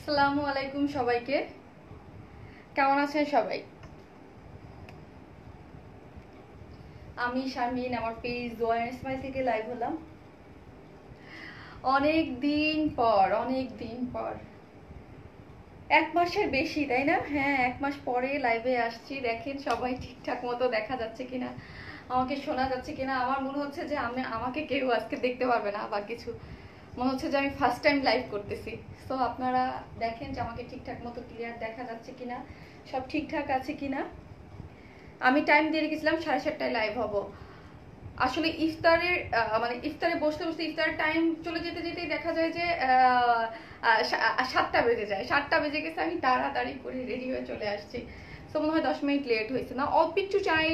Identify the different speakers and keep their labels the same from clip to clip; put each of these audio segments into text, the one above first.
Speaker 1: আসসালামু আলাইকুম সবাইকে। কেমন আছেন সবাই? আমি শারমিন, আমার পেজ দোয়া এন্ড স্মাইল থেকে লাইভ হলাম অনেক দিন পর। এক মাসের বেশি, তাই না? হ্যাঁ, এক মাস পরে লাইভে আসছি। দেখেন সবাই ঠিকঠাক মতো দেখা যাচ্ছে কিনা, আমাকে শোনা যাচ্ছে কিনা। আমার মনে হচ্ছে যে আমাকে কেউ আজকে দেখতে পারবে না বা কিছু, মনে হচ্ছে যে আমি ফার্স্ট টাইম লাইভ করতেছি। তো আপনারা দেখেন যে আমাকে ঠিকঠাক মতো ক্লিয়ার দেখা যাচ্ছে কিনা, সব ঠিকঠাক আছে কিনা। আমি টাইম দিয়ে রেখেছিলাম 7:30টায় লাইভ হব। আসলে ইফতারের মানে ইফতারে বসতে বসতে ইফতারের টাইম চলে যেতে যেতেই দেখা যায় যে 7টা বেজে যায়। 7টা বেজে গেছে, আমি তাড়াতাড়ি করে রেডি হয়ে চলে আসছি। তো মনে হয় 10 মিনিট লেট হয়েছে, না অল্প একটু চাই,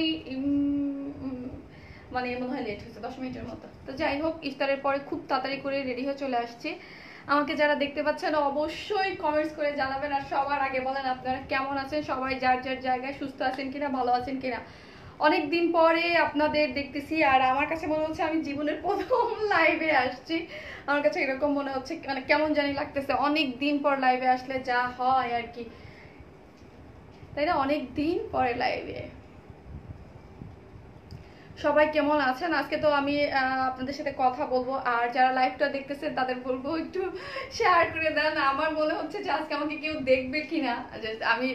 Speaker 1: মানে মনে হয় লেট হয়েছে 10 মিনিটের মতো। তো যাই হোক, ইফতারের পরে খুব তাড়াতাড়ি করে রেডি হয়ে চলে আসছি। আমাকে যারা দেখতে পাচ্ছেন অবশ্যই কমেন্টস করে জানাবেন। আর সবার আগে বলেন আপনারা কেমন আছেন, সবাই যার যার জায়গায় সুস্থ আছেন কিনা, ভালো আছেন কিনা। অনেক দিন পরে আপনাদের দেখতেছি, আর আমার কাছে মনে হচ্ছে আমি জীবনের প্রথম লাইভে আসছি। আমার কাছে এরকম মনে হচ্ছে, মানে কেমন জানি লাগতেছে অনেক দিন পর লাইভে আসলে যা হয় আর কি, তাই না? অনেক দিন পরে লাইভে। সবাই কেমন আছেন? আজকে তো আমি আপনাদের সাথে কথা বলবো, আর যারা লাইভটা দেখতেছেন তাদের বলবো একটু শেয়ার করে দেন। আমার মনে হচ্ছে যে আজকে আমাকে কেউ দেখবে কিনা, আমি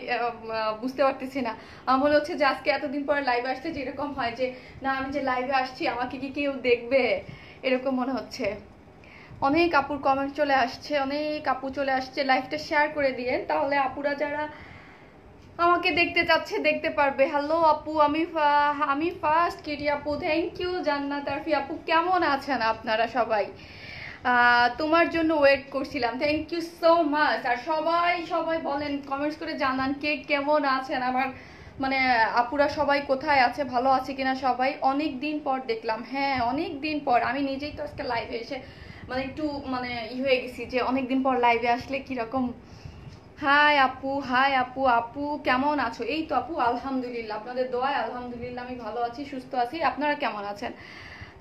Speaker 1: বুঝতে পারতেছি না। আমার মনে হচ্ছে যে আজকে এতদিন পরে লাইভে আসতে যেরকম হয় যে না, আমি যে লাইভে আসছি আমাকে কি কেউ দেখবে, এরকম মনে হচ্ছে। অনেক আপুর কমেন্ট চলে আসছে, অনেক আপু চলে আসছে। লাইভটা শেয়ার করে দিয়ে, তাহলে আপুরা যারা আমাকে দেখতে চাচ্ছে দেখতে পারবে। হ্যালো আপু, আমি ফার্স্ট কেটি আপু, থ্যাংক ইউ। জান্নাত আরফি আপু, কেমন আছেন আপনারা সবাই? তোমার জন্য ওয়েট করছিলাম, থ্যাংক ইউ সো মাচ। আর সবাই সবাই বলেন, কমেন্টস করে জানান কে কেমন আছেন। আমার মানে আপুরা সবাই কোথায় আছে, ভালো আছে কিনা সবাই। অনেক দিন পর দেখলাম, হ্যাঁ অনেক দিন পর। আমি নিজেই তো আজকে লাইভে এসে মানে একটু মানে হয়ে গেছি যে অনেক দিন পর লাইভে আসলে কিরকম। হাই আপু, হাই আপু, আপু কেমন আছো? এই তো আপু আলহামদুলিল্লাহ, আপনাদের দোয়ায় আলহামদুলিল্লাহ আমি ভালো আছি, সুস্থ আছি। আপনারা কেমন আছেন?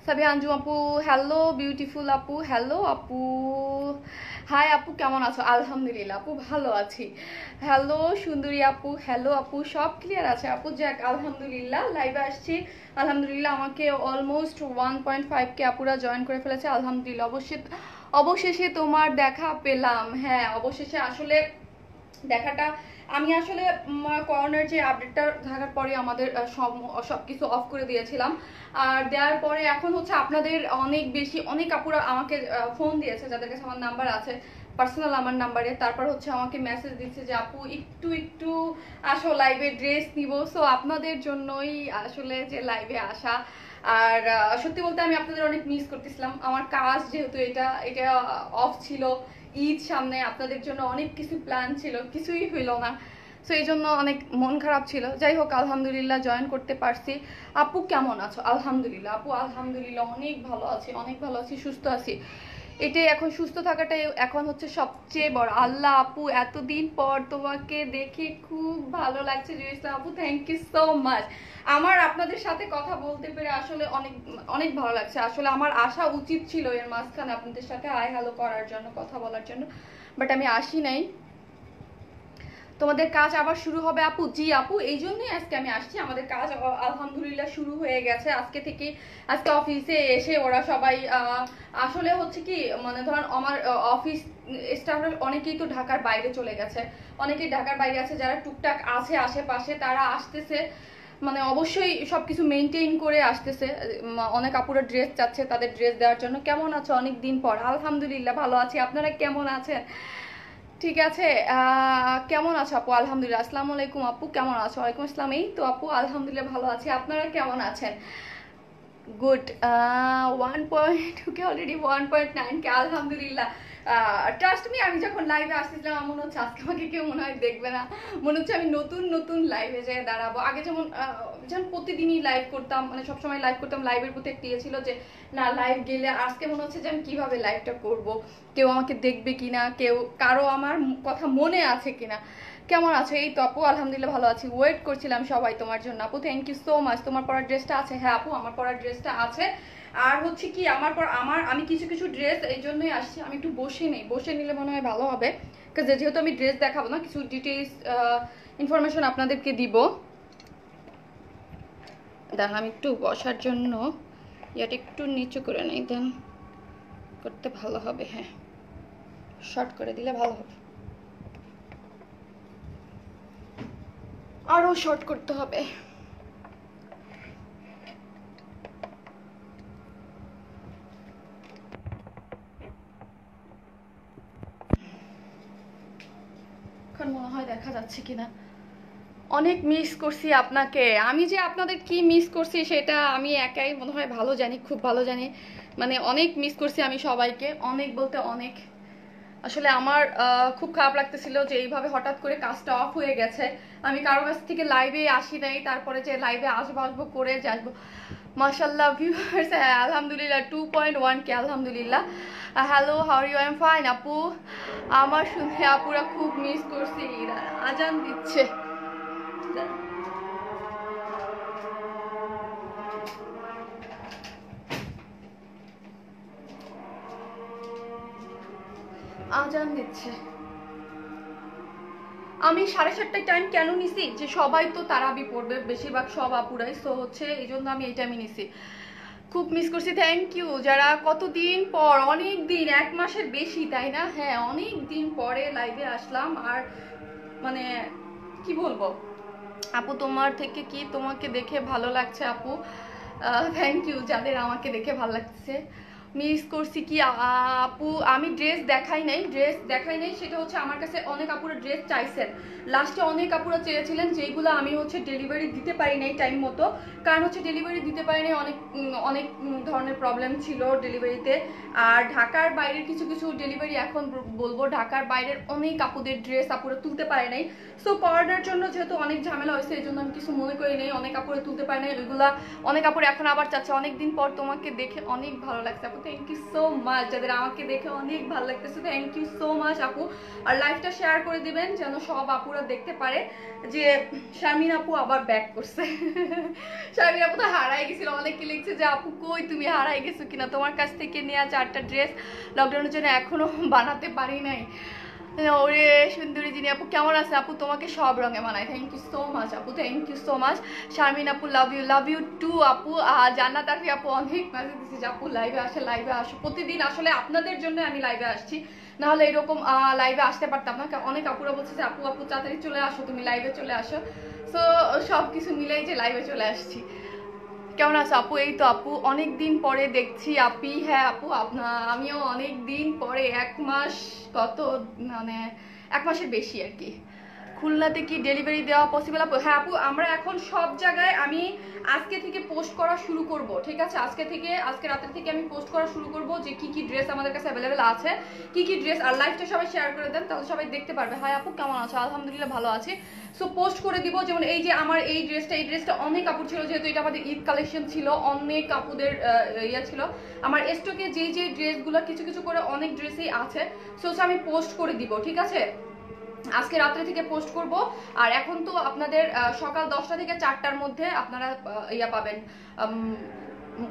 Speaker 1: সাবিয়া আঞ্জু আপু, হ্যালো বিউটিফুল আপু, হ্যালো আপু। হাই আপু, কেমন আছো? আলহামদুলিল্লাহ আপু ভালো আছি। হ্যালো সুন্দরী আপু, হ্যালো আপু, সব ক্লিয়ার আছে আপু? যাক আলহামদুলিল্লাহ, লাইভে আসছি আলহামদুলিল্লাহ। আমাকে অলমোস্ট 1.5K আপুরা জয়েন করে ফেলেছে আলহামদুলিল্লাহ। অবশেষে তোমার দেখা পেলাম। হ্যাঁ অবশেষে, আসলে দেখাটা আমি আসলে করোনার যে আপডেটটা থাকার পরে আমাদের সবকিছু অফ করে দিয়েছিলাম। আর দেওয়ার পরে এখন হচ্ছে আপনাদের অনেক বেশি, অনেক আপুরা আমাকে ফোন দিয়েছে, যাদের কাছে আমার নাম্বার আছে পার্সোনাল আমার নাম্বারে। তারপর হচ্ছে আমাকে মেসেজ দিচ্ছে যে আপু একটু একটু আসো লাইভে, ড্রেস নিব। সো আপনাদের জন্যই আসলে যে লাইভে আসা। আর সত্যি বলতে আমি আপনাদের অনেক মিস করতেছিলাম। আমার কাজ যেহেতু এটা এটা অফ ছিল, ঈদ সামনে, আপনাদের জন্য অনেক কিছু প্ল্যান ছিল, কিছুই হইল না। সো এই জন্য অনেক মন খারাপ ছিল। যাই হোক আলহামদুলিল্লাহ জয়েন করতে পারছি। আপু কেমন আছো? আলহামদুলিল্লাহ আপু, আলহামদুলিল্লাহ অনেক ভালো আছি, অনেক ভালো আছি, সুস্থ আছি। এটাই এখন, সুস্থ থাকাটাই এখন হচ্ছে সবচেয়ে বড়। আল্লাহ আপু, এতদিন পর তোমাকে দেখে খুব ভালো লাগছে জুয়েসা আপু, থ্যাংক ইউ সো মাচ। আমার আপনাদের সাথে কথা বলতে পেরে আসলে অনেক অনেক ভালো লাগছে। আসলে আমার আসা উচিত ছিল এর মাঝখানে আপনাদের সাথে হাই হ্যালো করার জন্য, কথা বলার জন্য, বাট আমি আসি নাই। তোমাদের কাজ আবার শুরু হবে আপু? জি আপু, এই জন্যই আজকে আমি আসছি। আমাদের কাজ আলহামদুলিল্লাহ শুরু হয়ে গেছে আজকে থেকে। আজকে অফিসে এসে ওরা সবাই আসলে হচ্ছে কি, মানে ধরেন আমার অফিস স্টাফরা অনেকেই তো ঢাকার বাইরে চলে গেছে, অনেকেই ঢাকার বাইরে আছে। যারা টুকটাক আছে আশেপাশে তারা আসতেছে, মানে অবশ্যই সবকিছু মেনটেন করে আসতেছে। অনেক আপুরা ড্রেস চাচ্ছে, তাদের ড্রেস দেওয়ার জন্য। কেমন আছো? অনেক দিন পর। আলহামদুলিল্লাহ ভালো আছি, আপনারা কেমন আছেন? ঠিক আছে, কেমন আছো আপু? আলহামদুলিল্লাহ। আসসালামু আলাইকুম আপু, কেমন আছো? ওয়ালাইকুম আসসালাম। এই তো আপু আলহামদুলিল্লাহ ভালো আছি, আপনারা কেমন আছেন? গুড। 1.2K অলরেডি, 1.9K আলহামদুলিল্লাহ। ট্রাস্ট মি, আমি যখন লাইভে আসতেছিলাম আমার মনে হচ্ছে আজকে আমাকে কেউ মনে হয় দেখবে না, মনে হচ্ছে আমি নতুন নতুন লাইভে যেয়ে দাঁড়াবো। আগে যেমন যেমন প্রতিদিনই লাইভ করতাম, মানে সবসময় লাইভ করতাম, লাইভের প্রতি একটা ইয়ে ছিল যে না লাইভ গেলে, আজকে মনে হচ্ছে যে আমি কিভাবে লাইভটা করব, কেউ আমাকে দেখবে কিনা, কেউ কারো আমার কথা মনে আছে কিনা। কেমন আছো? এই তো আপু আলহামদুলিল্লাহ ভালো আছি, ওয়েট করছিলাম সবাই তোমার জন্য আপু, থ্যাংক ইউ সো মাচ। তোমার পরার ড্রেসটা আছে? হ্যাঁ আপু আমার পরার ড্রেসটা আছে। আর হচ্ছে কি আমি কিছু কিছু ড্রেস এই জন্যই আসছি, আমি একটু বসে নেই, বসে নিলে মনে হয় ভালো হবে, যেহেতু আমি ড্রেস দেখাবো না, কিছু ডিটেইলস ইনফরমেশন আপনাদেরকে দিব। দেন আমি একটু বসার জন্য ইয়াটা একটু নিচু করে নেই, দেন করতে ভালো হবে। হ্যাঁ, শর্ট করে দিলে ভালো হবে, আরো শর্ট করতে হবে। এখন মনে হয় দেখা যাচ্ছে কিনা। অনেক মিস করছি আপনাকে, আমি যে আপনাদের কি মিস করছি সেটা আমি একাই মনে হয় ভালো জানি, খুব ভালো জানি। মানে অনেক মিস করছি আমি সবাইকে, অনেক বলতে অনেক। আসলে আমার খুব খারাপ লাগতেছিল যে এইভাবে হঠাৎ করে কাজটা অফ হয়ে গেছে। আমি কারো কাছ থেকে লাইভে আসি নাই, তারপরে যে লাইভে আসবো করে যে আসবো। মাশাআল্লাহ ভিউয়ার্স, আলহামদুলিল্লাহ 2.1K, আলহামদুলিল্লাহ। Hello, how are you? I am fine আপু। আমার শুনে আপুরা খুব মিস করছি। আজান দিচ্ছে, আজান দিচ্ছে। আমি 7:30টায় টাইম কেন নিছি, যে সবাই তো তারাবি পড়বে, বেশিরভাগ সব আপুরাই, সো হচ্ছে এই জন্য আমি এই টাইমে নিছি। খুব মিস করছি, থ্যাংক ইউ যারা কতদিন পর, অনেক দিন, 1 মাসের বেশি, তাই না? হ্যাঁ, অনেক দিন পরে লাইভে আসলাম। আর মানে কি বলবো আপু, তোমাকে দেখে ভালো লাগছে আপু। থ্যাংক ইউ যাদের আমাকে দেখে ভালো লাগছে। মিস করছি কি আপু, আমি ড্রেস দেখাই নাই, সেটা হচ্ছে আমার কাছে অনেক আপুরা ড্রেস চাইছেন, লাস্টে অনেক আপুরা চেয়েছিলেন, যেগুলো আমি হচ্ছে ডেলিভারি দিতে পারি নাই টাইম মতো। কারণ হচ্ছে ডেলিভারি দিতে পারি নাই, অনেক ধরনের প্রবলেম ছিল ডেলিভারিতে। আর ঢাকার বাইরের কিছু কিছু ডেলিভারি, এখন বলবো ঢাকার বাইরের অনেক আপুদের ড্রেস আপুরা তুলতে পারে নাই। সো করোনার জন্য যেহেতু অনেক ঝামেলা হয়েছে, এই জন্য আমি কিছু মনে করি নাই, অনেক আপুরা তুলতে পারে নাই ওইগুলা। অনেক আপুরা এখন আবার চাচ্ছে, অনেকদিন পর তোমাকে দেখে অনেক ভালো লাগছে আপু। থ্যাংক ইউ সো মাচ, যাদের আমাকে দেখে অনেক ভালো লাগতেছে, থ্যাংক ইউ সো মাচ আপু। আর লাইভটা শেয়ার করে দিবেন যেন সব আপুরা দেখতে পারে যে শারমিন আপু আবার ব্যাক করছে। শারমিন আপু তো হারাই গেছিল, অনেকে লিখছে যে আপু কই তুমি হারাই গেছো কিনা, তোমার কাছ থেকে নেওয়া 4টা ড্রেস লকডাউনের জন্য এখনো বানাতে পারি নাই। ওরে সুন্দরী জিনি আপু, কেমন আছে আপু? তোমাকে সব রঙে মানায়, থ্যাংক ইউ সো মাচ আপু, thank you so much. Sharmin আপু লাভ ইউ টু আপু। জান্নাত আরফি আপু অনেক মেসেজ দিচ্ছি যে আপু লাইভে আসো প্রতিদিন। আসলে আপনাদের জন্য আমি লাইভে আসছি, নাহলে এরকম লাইভে আসতে পারতাম না। অনেক আপুরা বলছে যে আপু তাড়াতাড়ি চলে আসো, তুমি লাইভে চলে আসো। সো সব কিছু মিলাই যে লাইভে চলে আসছি। কেমন আছো আপু? এই তো আপু, অনেক দিন পরে দেখছি আপি। হ্যাঁ আপু, আমিও অনেক দিন পরে, 1 মাস, কত মানে 1 মাসের বেশি আর কি। খুলনাতে কি ডেলিভারি দেওয়া পসিবল আপু? হ্যাঁ আপু, আমরা এখন সব জায়গায়, আমি আজকে থেকে পোস্ট করা শুরু করব, ঠিক আছে? আজকে রাতের থেকে আমি পোস্ট করা শুরু করব যে কি কি ড্রেস আমাদের কাছে অ্যাভেলেবেল আছে, কি ড্রেস। আর লাইভটা সবাই শেয়ার করে দেন, তাহলে সবাই দেখতে পারবে। হাই আপু, কেমন আছো? আলহামদুলিল্লাহ ভালো আছি। সো পোস্ট করে দিব, যেমন এই যে আমার এই ড্রেসটা অনেক কাপড় ছিল, যেহেতু এটা আমাদের ঈদ কালেকশন ছিল, অনেক কাপড়দের ইয়ে ছিল আমার স্টকে। যে ড্রেসগুলো কিছু কিছু করে অনেক ড্রেসই আছে, সো আমি পোস্ট করে দিব, ঠিক আছে? আজকে রাত্রে থেকে পোস্ট করব। আর এখন তো আপনাদের সকাল 10টা থেকে 4টার মধ্যে আপনারা ইয়া পাবেন,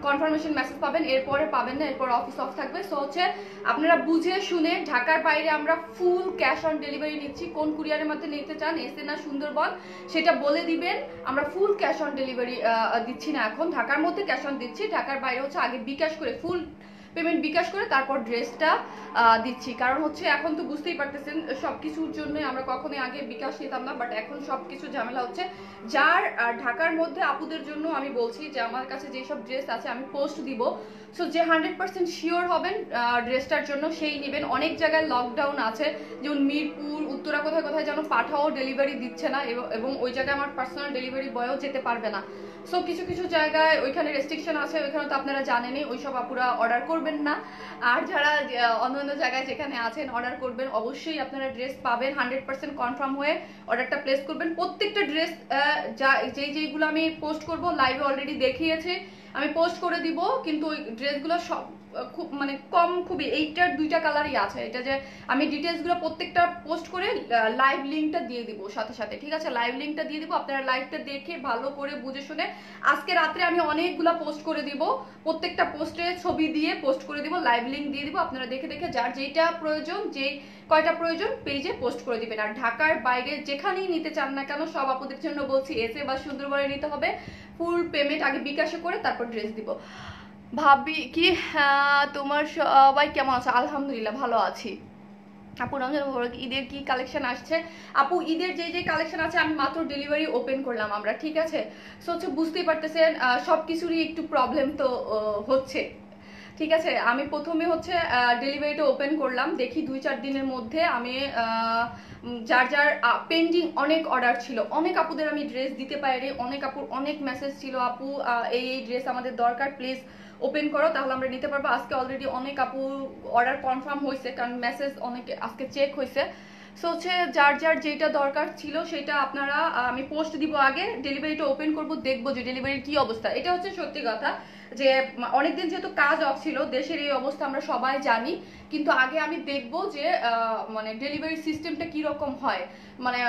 Speaker 1: কনফার্মেশন মেসেজ পাবেন, এরপরে পাবেন না, এরপর অফিস অফ থাকবে। সো হচ্ছে আপনারা বুঝে শুনে, ঢাকার বাইরে আমরা ফুল ক্যাশ অন ডেলিভারি নিচ্ছি। কোন কুরিয়ারের মধ্যে নিতে চান, এসে না সুন্দরবন, সেটা বলে দিবেন। আমরা ফুল ক্যাশ অন ডেলিভারি দিচ্ছি না এখন, ঢাকার মধ্যে ক্যাশ অন দিচ্ছি, ঢাকার বাইরে হচ্ছে আগে বিকাশ করে, ফুল পেমেন্ট বিকাশ করে তারপর ড্রেসটা দিচ্ছি। কারণ হচ্ছে এখন তো বুঝতেই পারতেছেন সবকিছুর জন্য আমরা কখনোই আগে বিকাশ নিতাম না, বাট এখন সবকিছু ঝামেলা হচ্ছে। যার ঢাকার মধ্যে আপুদের জন্য আমি বলছি যে আমার কাছে যেসব ড্রেস আছে আমি পোস্ট দিব, সো যে 100% শিওর হবেন ড্রেসটার জন্য সেই নেবেন। অনেক জায়গায় লকডাউন আছে, যেমন মিরপুর, উত্তরা, কোথায় কোথায় যেন পাঠাও ডেলিভারি দিচ্ছে না, এবং ওই জায়গায় আমার পার্সোনাল ডেলিভারি বয়ও যেতে পারবে না। সো কিছু কিছু জায়গায় ওইখানে রেস্ট্রিকশন আছে, ওইখানে তো আপনারা জানেনই, ওইসব আপুরা অর্ডার করবেন না। আর যারা অন্যান্য জায়গায় যেখানে আছেন অর্ডার করবেন, অবশ্যই আপনারা ড্রেস পাবেন, 100% কনফার্ম হয়ে অর্ডারটা প্লেস করবেন। প্রত্যেকটা ড্রেস যেইগুলো আমি পোস্ট করব, লাইভে অলরেডি দেখিয়েছি, আমি পোস্ট করে দিব, কিন্তু ওই ড্রেসগুলো খুব মানে কম, খুবই এইটার দুইটা কালারই আছে। এটা যে আমি ডিটেলসগুলো প্রত্যেকটা পোস্ট করে লাইভ লিঙ্কটা দিয়ে দিব সাথে সাথে, ঠিক আছে? লাইভ লিঙ্কটা দিয়ে দিব, আপনারা লাইভটা দেখে ভালো করে বুঝে শুনে আজকে রাত্রে আমি অনেকগুলা পোস্ট করে দিব, প্রত্যেকটা পোস্টে ছবি দিয়ে পোস্ট করে দিব, লাইভ লিঙ্ক দিয়ে দিব, আপনারা দেখে দেখে যার যেটা প্রয়োজন, যেই কয়টা প্রয়োজন পেজে পোস্ট করে দিবেন। আর ঢাকার বাইরে যেখানেই নিতে চান না কেন সব আপুদের জন্য বলছি এসে বা সুন্দরবনে নিতে হবে, ফুল পেমেন্ট আগে বিকাশে করে তারপর ড্রেস দিব। ভাবি কি তোমার সবাই কেমন আছে? আলহামদুলিল্লাহ ভালো আছি। আপু রমজান মোবারক, ঈদের কি কালেকশন আসছে? আপু ঈদের যে যে কালেকশন আছে আমি মাত্র ডেলিভারি ওপেন করলাম আমরা, ঠিক আছে? সো হচ্ছে বুঝতেই পারতেছেন সব কিছুরই একটু প্রবলেম তো হচ্ছে, ঠিক আছে? আমি প্রথমে হচ্ছে ডেলিভারিটা ওপেন করলাম, দেখি 2-4 দিনের মধ্যে আমি যার যার পেন্ডিং অনেক অর্ডার ছিল, অনেক আপুদের আমি ড্রেস দিতে পারি, অনেক আপুর অনেক মেসেজ ছিল, আপু এই ড্রেস আমাদের দরকার, প্লিজ ওপেন করো তাহলে আমরা নিতে পারবো। আজকে অলরেডি অনেক আপু অর্ডার কনফার্ম হয়েছে, কারণ মেসেজ অনেকে আজকে চেক হয়েছে। সো হচ্ছে যার যার যেটা দরকার ছিল সেটা আপনারা, আমি পোস্ট দিব আগে, ডেলিভারিটা ওপেন করব, দেখবো যে ডেলিভারির কি অবস্থা। এটা হচ্ছে সত্যি কথা যে অনেকদিন যেহেতু কাজ অফ ছিল, দেশের এই অবস্থা আমরা সবাই জানি, কিন্তু আগে আমি দেখবো যে মানে ডেলিভারি সিস্টেমটা কিরকম হয়, মানে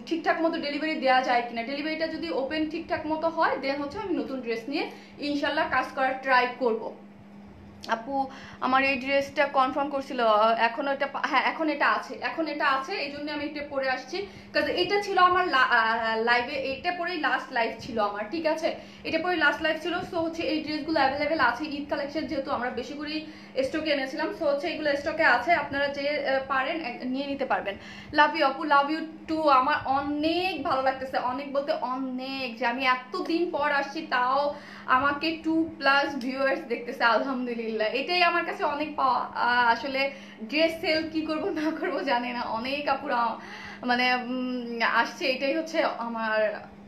Speaker 1: ঠিকঠাক মতো ডেলিভারি দেওয়া যায় কিনা। ডেলিভারিটা যদি ওপেন ঠিকঠাক মতো হয় দেন হচ্ছে আমি নতুন ড্রেস নিয়ে ইনশাল্লাহ কাজ করার ট্রাই করব। আপু আমার এই ড্রেসটা কনফার্ম করছিল, এখন এটা, হ্যাঁ এখন এটা আছে, এখন এটা আছে, এই জন্য আমি এটা পরে আসছি, কারণ এটা ছিল আমার লাইভে, এটা পরেই লাস্ট লাইভ ছিল আমার, ঠিক আছে? এটা পরেই লাস্ট লাইভ ছিল। সো হচ্ছে এই ড্রেসগুলো অ্যাভেলেবেল আছে, ঈদ কালেকশন যেহেতু আমরা বেশি করেই স্টকে এনেছিলাম, সো হচ্ছে এইগুলো স্টকে আছে, আপনারা যে পারেন নিয়ে নিতে পারবেন। লাভ ইউ আপু, লাভ ইউ টু। আমার অনেক ভালো লাগতেছে, অনেক বলতে অনেক, যে আমি এতদিন পর আসছি তাও আমাকে 2+ ভিউয়ার্স দেখতেছে, আলহামদুলিল্লাহ এটাই আমার কাছে অনেক পাওয়া। আসলে ড্রেস সেল কি করব না করব জানি না, অনেক আপুরা মানে আসছে, এটাই হচ্ছে আমার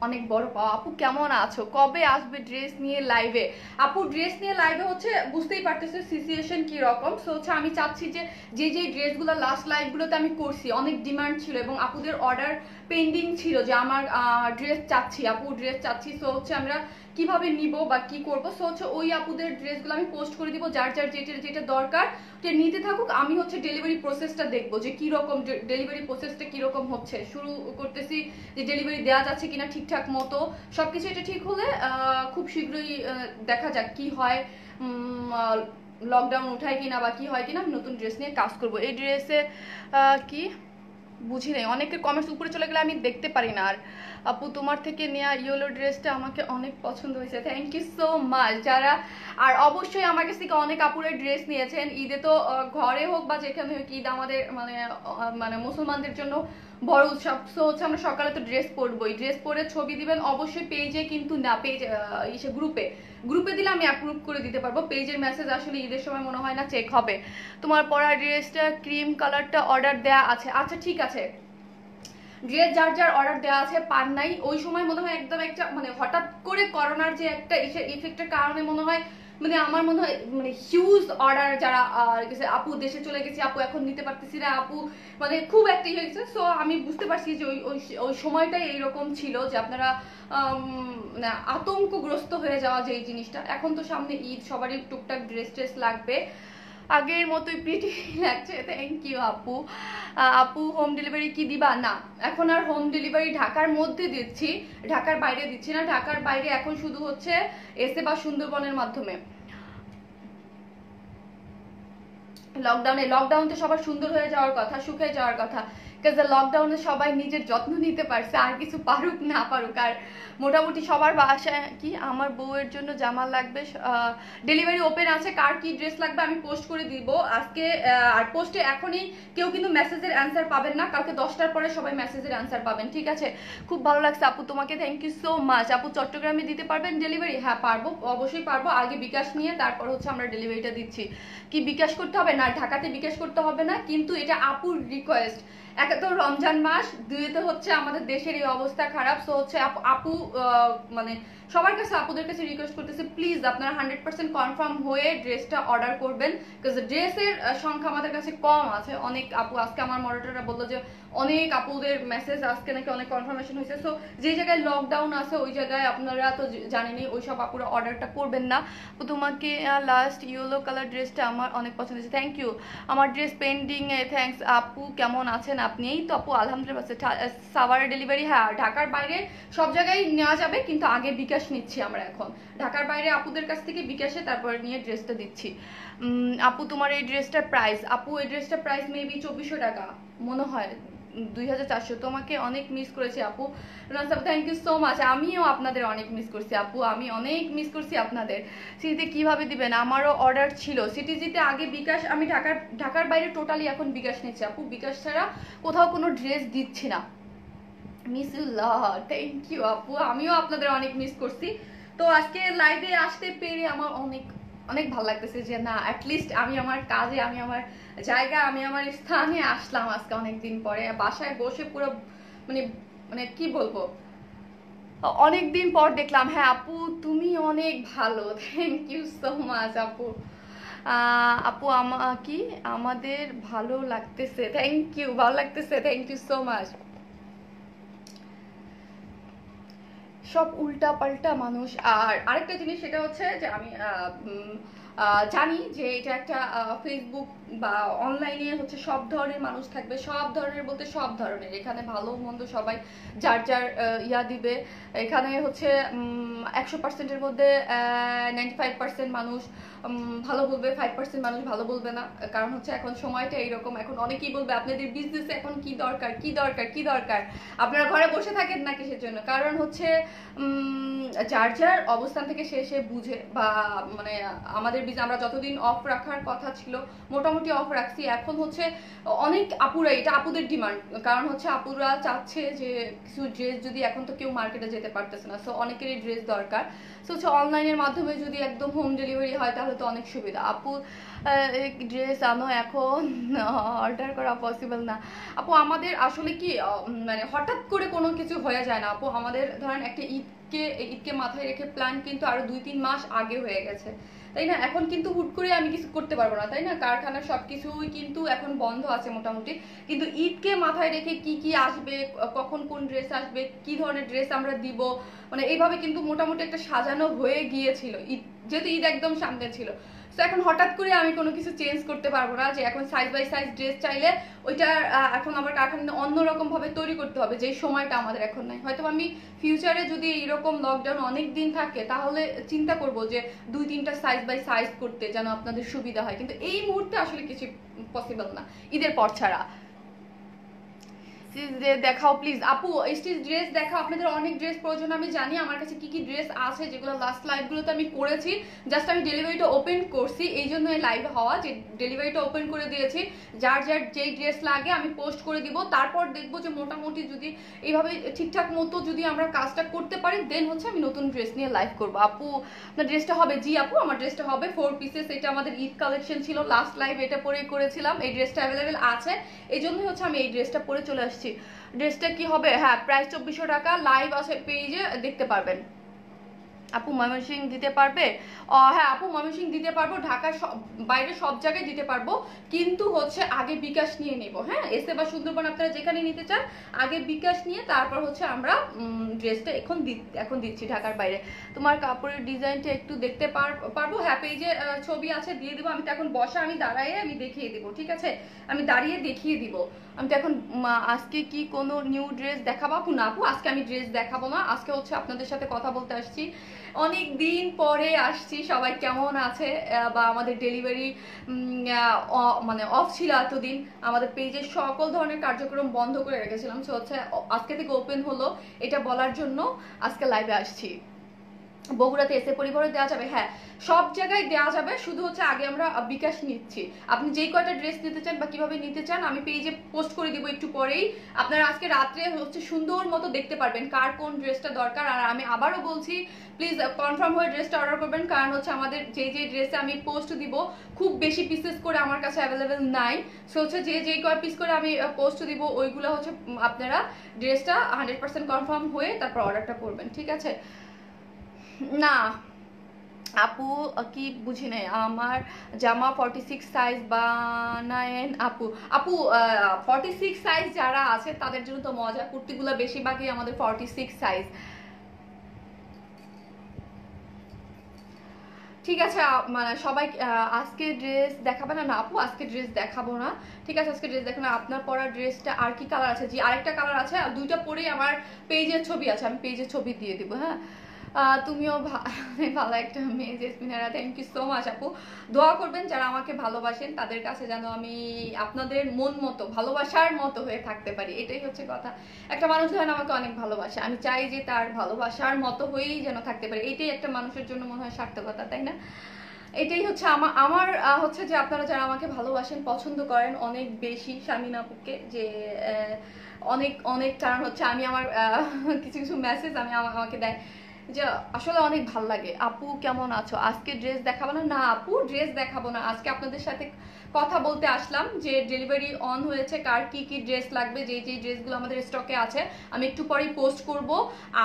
Speaker 1: অনেক বড় পাওয়া। আপু কেমন আছো? কবে আসবে ড্রেস নিয়ে লাইভে? আপু ড্রেস নিয়ে লাইভে হচ্ছে বুঝতেই পারতেছে সিচুয়েশন কি রকম। সো হচ্ছে আমি চাচ্ছি যে যে ড্রেসগুলো লাস্ট লাইভগুলোতে আমি করছি অনেক ডিমান্ড ছিল এবং আপুদের অর্ডার পেন্ডিং ছিল যে আমার ড্রেস চাচ্ছি, আপু ড্রেস চাচ্ছি। সো হচ্ছে আমরা কিভাবে নিব বা কি করব, সো হচ্ছে ওই আপুদের ড্রেসগুলো আমি পোস্ট করে দিব, যার যার যেটা যেটা দরকার নিতে থাকুক। আমি হচ্ছে ডেলিভারি প্রসেসটা দেখবো যে কি রকম ডেলিভারি প্রসেসটা কি রকম হচ্ছে, শুরু করতেছি যে ডেলিভারি দেওয়া যাচ্ছে কিনা ঠিকঠাক মতো, সবকিছু এটা ঠিক হলে খুব শীঘ্রই দেখা যাক কি হয়, লকডাউন উঠায় কিনা বা কি হয় কিনা, আমি নতুন ড্রেস নিয়ে কাজ করব। এই ড্রেসে কি বুঝি নাই, অনেকের কমেন্টস উপরে চলে গেলে আমি দেখতে পারি না। আর আপু তোমার থেকে নেওয়া ইয়েলো ড্রেসটা আমাকে অনেক পছন্দ হয়েছে, থ্যাংক ইউ সো মাচ। যারা আর অবশ্যই আমার কাছ থেকে অনেক আপুরের ড্রেস নিয়েছেন ঈদে, তো ঘরে হোক বা যেখানে হোক, ঈদ আমাদের মানে মানে মুসলমানদের জন্য বড় উৎসব। সো হচ্ছে আমরা সকালে তো ড্রেস পরবোই, ড্রেস পরে ছবি দিবেন অবশ্যই পেজে, কিন্তু না পেজ ইসে গ্রুপে দিলে আমি অ্যাপ্রুভ করে দিতে পারবো, পেজের মেসেজ আসলে ঈদের সময় মনে হয় না চেক হবে। তোমার পরা ড্রেসটা ক্রিম কালারটা অর্ডার দেয়া আছে, আচ্ছা ঠিক আছে। ড্রেস যার যার অর্ডার দেওয়া আছে পান নাই, ওই সময় মনে হয় একদম একটা মানে হঠাৎ করে করোনার যে একটা ইফেক্টের কারণে মনে হয় মানে আমার মনে হয় মানে হিউজ অর্ডার, যারা আপু দেশে চলে গেছে, আপু এখন নিতে পারতেছি না, আপু মানে খুব একটা হয়ে গেছে। সো আমি বুঝতে পারছি যে ওই সময়টাই এইরকম ছিল যে আপনারা আতঙ্কগ্রস্ত হয়ে যাওয়া যে এই জিনিসটা। এখন তো সামনে ঈদ, সবারই টুকটাক ড্রেস লাগবে, আগের মতোই প্রিটি লাগছে, থ্যাংক ইউ আপু। আপু হোম ডেলিভারি কি দিবা? না এখন আর হোম ডেলিভারি ঢাকার মধ্যে দিচ্ছি, ঢাকার বাইরে দিচ্ছি না। ঢাকার বাইরে এখন শুধু হচ্ছে এসে বা সুন্দরবনের মাধ্যমে। লকডাউন তো সবার সুন্দর হয়ে যাওয়ার কথা, সুখে যাওয়ার কথা, কারণ লকডাউনে সবাই নিজের যত্ন নিতে পারছে, আর কিছু পারুক না পারুক। আর মোটামুটি সবার বাসায় কি আমার বউয়ের জন্য জামা লাগবে, ডেলিভারি ওপেন আছে, কার কি ড্রেস লাগবে আমি পোস্ট করে দিব আজকে। আর পোস্টে এখনই কেউ কিন্তু মেসেজের অ্যান্সার পাবেন না, কালকে 10টার পরে সবাই মেসেজের অ্যান্সার পাবেন, ঠিক আছে? খুব ভালো লাগছে আপু, তোমাকে থ্যাংক ইউ সো মাচ। আপু চট্টগ্রামে দিতে পারবেন ডেলিভারি? হ্যাঁ পারবো, অবশ্যই পারবো, আগে বিকাশ নিয়ে তারপর হচ্ছে আমরা ডেলিভারিটা দিচ্ছি। কি বিকাশ করতে হবে? না ঢাকাতে বিকাশ করতে হবে না, কিন্তু এটা আপুর রিকোয়েস্ট। একে তো রমজান মাস, দুইতে হচ্ছে আমাদের দেশের এই অবস্থা খারাপ। সো হচ্ছে আপু মানে সবার কাছে আপুদের কাছে রিকোয়েস্ট করতেছে, প্লিজ আপনারা 100% কনফার্ম হয়ে ড্রেসটা অর্ডার করবেন, বিকজ ড্রেসের সংখ্যা আমাদের কাছে কম আছে। অনেক আপু, আজকে আমার মডারেটররা বললো যে অনেক আপুদের মেসেজ আজকে নাকি অনেক কনফার্মেশন হয়েছে। সো যে জায়গায় লকডাউন আছে ওই জায়গায় আপনারা তো জানেনই ওইসব আপুরা অর্ডারটা করবেন না। তো তোমাকে লাস্ট ইয়েলো কালার ড্রেসটা আমার অনেক পছন্দ হয়েছে, থ্যাংক ইউ। আমার ড্রেস পেন্ডিং এ, থ্যাংকস। আপু কেমন আছেন আপনি? এই তো আপু আলহামদুলিল্লাহ। সাভারের ডেলিভারি, হ্যাঁ ঢাকার বাইরে সব জায়গায় নেওয়া যাবে, কিন্তু আগে বিকাশ নিচ্ছি আমরা এখন। ঢাকার বাইরে আপুদের কাছ থেকে বিকাশে তারপরে নিয়ে ড্রেসটা দিচ্ছি। আপু তোমার এই ড্রেসটার প্রাইস? আপু এই ড্রেসটার প্রাইস মেবি 2400 টাকা মনে হয়, 2400। তোমাকে অনেক মিস করেছি আপু। Thank you so much. আমিও আপনাদের অনেক মিস করছি আপু, আমি অনেক মিস করছি আপনাদের। সিটিতে কিভাবে দিবেন? আমারও অর্ডার ছিল সিটিজিতে আগে বিকাশ, আমি ঢাকার বাইরে টোটালি এখন বিকাশ নিচ্ছি আপু, বিকাশ ছাড়া কোথাও কোনো ড্রেস দিচ্ছি না। Miss you lot, thank you আপু, আমিও আপনাদের অনেক মিস করছি। তো আজকে লাইভে আসতে পেরে আমার অনেক অনেক ভালো লাগতেছে যে না, অ্যাটলিস্ট আমি আমার কাজে, আমি আমার জায়গা, আমি আমার স্থানে আসলাম আজকে অনেকদিন পরে। বাসায় বসে পুরো মানে মানে কি বলবো, অনেকদিন পর দেখলাম। হ্যাঁ আপু তুমি অনেক ভালো, থ্যাংক ইউ সো মাচ আপু। আপু কি আমাদের ভালো লাগতেছে, থ্যাংক ইউ, ভালো লাগতেছে, থ্যাংক ইউ সো মাচ। সব উল্টা পাল্টা মানুষ। আর আরেকটা জিনিস সেটা হচ্ছে যে আমি জানি যে এটা একটা ফেসবুক বা অনলাইনে হচ্ছে সব ধরনের মানুষ থাকবে, সব ধরনের বলতে সব ধরনের, এখানে ভালো মন্দ সবাই যার যার ইয়া দিবে। এখানে হচ্ছে 100%-এর মধ্যে 95% মানুষ ভালো বলবে, 5% মানুষ ভালো বলবে না। কারণ হচ্ছে এখন সময়টা এইরকম, এখন অনেকেই বলবে আপনাদের বিজনেসে এখন কি দরকার, কি দরকার, কি দরকার, আপনারা ঘরে বসে থাকেন না কিসের জন্য। কারণ হচ্ছে যার যার অবস্থান থেকে সে বুঝে, বা মানে আমাদের আমরা যতদিন অফ রাখার কথা ছিল মোটামুটি অফ রাখছি। এখন হচ্ছে অনেক আপুরা, এটা আপুদের ডিমান্ড, কারণ হচ্ছে আপুরা চাচ্ছে যে কিছু ড্রেস, যদি এখন তো কেউ মার্কেটে যেতে পারতেছে না, সো অনেকেরই ড্রেস দরকার। সো হচ্ছে অনলাইনের মাধ্যমে যদি একদম হোম ডেলিভারি হয় তাহলে তো অনেক সুবিধা। আপু ড্রেস আনো, এখন অর্ডার করা পসিবল না আপু। আমাদের আসলে কি মানে হঠাৎ করে কোনো কিছু হয়ে যায় না আপু। আমাদের ধরেন একটা ঈদকে মাথায় রেখে প্ল্যান কিন্তু আরো 2-3 মাস আগে হয়ে গেছে, তাই না? এখন কিন্তু হুট করে আমি কিছু করতে পারবো না, তাই না? কারখানার সবকিছুই কিন্তু এখন বন্ধ আছে মোটামুটি, কিন্তু ঈদকে মাথায় রেখে কি কি আসবে, কখন কোন ড্রেস আসবে, কি ধরনের ড্রেস আমরা দিব, মানে এইভাবে কিন্তু মোটামুটি একটা সাজানো হয়ে গিয়েছিল ঈদ, যেহেতু ঈদ একদম সামনে ছিল। তো এখন হঠাৎ করে আমি কোনো কিছু চেঞ্জ করতে পারবো না, যে এখন সাইজ বাই সাইজ ড্রেস চাইলে ওইটা এখন আমার কারখানা অন্যরকম ভাবে তৈরি করতে হবে, যে সময়টা আমাদের এখন নাই। হয়তো আমি ফিউচারে যদি এরকম লকডাউন অনেক দিন থাকে তাহলে চিন্তা করব যে 2-3টা সাইজ বাই সাইজ করতে, যেন আপনাদের সুবিধা হয়, কিন্তু এই মুহূর্তে আসলে কিছু পসিবল না ঈদের পর ছাড়া। দেখাও প্লিজ আপু, স্টিচ ড্রেস দেখাও, আপনাদের অনেক ড্রেস প্রয়োজন আমি জানি। আমার কাছে কি কি ড্রেস আছে যেগুলো লাস্ট লাইভগুলোতে আমি করেছি, জাস্ট আমি ডেলিভারিটা ওপেন করছি, এই জন্য লাইভ হওয়া, যে ডেলিভারিটা ওপেন করে দিয়েছি। যার যার যেই ড্রেস লাগে আমি পোস্ট করে দিব, তারপর দেখবো যে মোটামুটি যদি এইভাবে ঠিকঠাক মতো যদি আমরা কাজটা করতে পারি, দেন হচ্ছে আমি নতুন ড্রেস নিয়ে লাইভ করবো। আপু আপনার ড্রেসটা হবে? জি আপু আমার ড্রেসটা হবে 4 পিসেস, এটা আমাদের ঈদ কালেকশন ছিল, লাস্ট লাইভ এটা পরেই করেছিলাম। এই ড্রেসটা অ্যাভেলেবেল আছে, এই জন্যই হচ্ছে আমি এই ড্রেসটা পরে চলে আসছি। ড্রেসটা কি হবে? হ্যাঁ প্রাইস 2400 টাকা, লাইভ আছে পেজে দেখতে পারবেন। আপু ময়মনসিং দিতে পারবে? হ্যাঁ আপু ময়মনসিং দিতে পারবো, ঢাকার বাইরে সব জায়গায় দিতে পারবো, কিন্তু হচ্ছে আগে বিকাশ নিয়ে নেব। হ্যাঁ এসে বা সুন্দরবন আপনারা যেখানে নিতে চান আগে বিকাশ নিয়ে তারপর হচ্ছে আমরা ড্রেসটা এখন দিচ্ছি ঢাকার বাইরে। তোমার কাপড়ের ডিজাইনটা একটু দেখতে পারবো? হ্যাঁ পেজে ছবি আছে, দিয়ে দিব। আমি তো এখন বসা, আমি দাঁড়াইয়ে আমি দেখিয়ে দিব, ঠিক আছে? আমি দাঁড়িয়ে দেখিয়ে দিব। আমি তো এখন আজকে কি কোনো নিউ ড্রেস দেখাবো? আপু না আপু, আজকে আমি ড্রেস দেখাবো না, আজকে হচ্ছে আপনাদের সাথে কথা বলতে আসছি, অনেক দিন পরে আসছি। সবাই কেমন আছে? বা আমাদের ডেলিভারি মানে অফ ছিল এতদিন, আমাদের পেজের সকল ধরনের কার্যক্রম বন্ধ করে রেখেছিলাম, সো হচ্ছে আজকে থেকে ওপেন হলো এটা বলার জন্য আজকে লাইভে আসছি। বগুড়াতে এসে পরিবহনে দেওয়া যাবে, হ্যাঁ সব জায়গায় দেওয়া যাবে, শুধু হচ্ছে আগে আমরা বিকাশ নিচ্ছি। আপনি যেই কয়টা ড্রেস নিতে চান বা কিভাবে নিতে চান আমি পেজে পোস্ট করে দিব একটু পরেই। আপনারা আজকে রাত্রে হচ্ছে সুন্দর মতো দেখতে পারবেন কার কোন ড্রেসটা দরকার। আর আমি আবারও বলছি প্লিজ কনফার্ম হয়ে ড্রেসটা অর্ডার করবেন, কারণ হচ্ছে আমাদের যে ড্রেসে আমি পোস্ট দিব খুব বেশি পিসেস করে আমার কাছে অ্যাভেলেবেল নাই। সো হচ্ছে যেই কয় পিস করে আমি পোস্ট দিব ওইগুলো হচ্ছে আপনারা ড্রেসটা 100% কনফার্ম হয়ে তারপর অর্ডারটা করবেন, ঠিক আছে? না আপু কি বুঝি নাই, আমার জামা 46 সাইজ বানায়েন আপু। আপু 46 সাইজ যারা আছে তাদের জন্য তো মজা, কুর্তিগুলো বেশিরভাগই আমাদের 46 সাইজ। ঠিক আছে মানে সবাই আজকে ড্রেস দেখাবে না? না আপু আজকে ড্রেস দেখাবো না, ঠিক আছে আজকে ড্রেস দেখো না। আপনার পরা ড্রেসটা আর কি কালার আছে? জি আরেকটা কালার আছে, দুইটা পরেই আমার পেজের ছবি আছে, আমি পেজের ছবি দিয়ে দিব। হ্যাঁ তুমিও ভালো একটা মেয়ে Jesminara, thank you so much আপু। দোয়া করবেন যারা আমাকে ভালোবাসেন তাদের কাছে যেন আমি আপনাদের মন মতো ভালোবাসার মতো হয়ে থাকতে পারি, এটাই হচ্ছে কথা। একটা মানুষ ধরেন আমাকে অনেক ভালোবাসে, আমি চাই যে তার ভালোবাসার মতো হয়েই যেন থাকতে পারি, এটাই একটা মানুষের জন্য মনে হয় সার্থকতা, তাই না? এটাই হচ্ছে আমার আমার হচ্ছে যে আপনারা যারা আমাকে ভালোবাসেন পছন্দ করেন অনেক বেশি শামিন আপুকে, যে অনেক অনেক কারণ হচ্ছে আমি আমার কিছু কিছু মেসেজ আমি আমাকে দেয় যে আসলে অনেক ভাল লাগে। আপু কেমন আছো? আজকে ড্রেস দেখাবো না? না আপু ড্রেস দেখাবো না, আজকে আপনাদের সাথে কথা বলতে আসলাম যে ডেলিভারি অন হয়েছে, কার কি কি ড্রেস লাগবে, যেই ড্রেসগুলো আমাদের স্টকে আছে আমি একটু পরেই পোস্ট করব।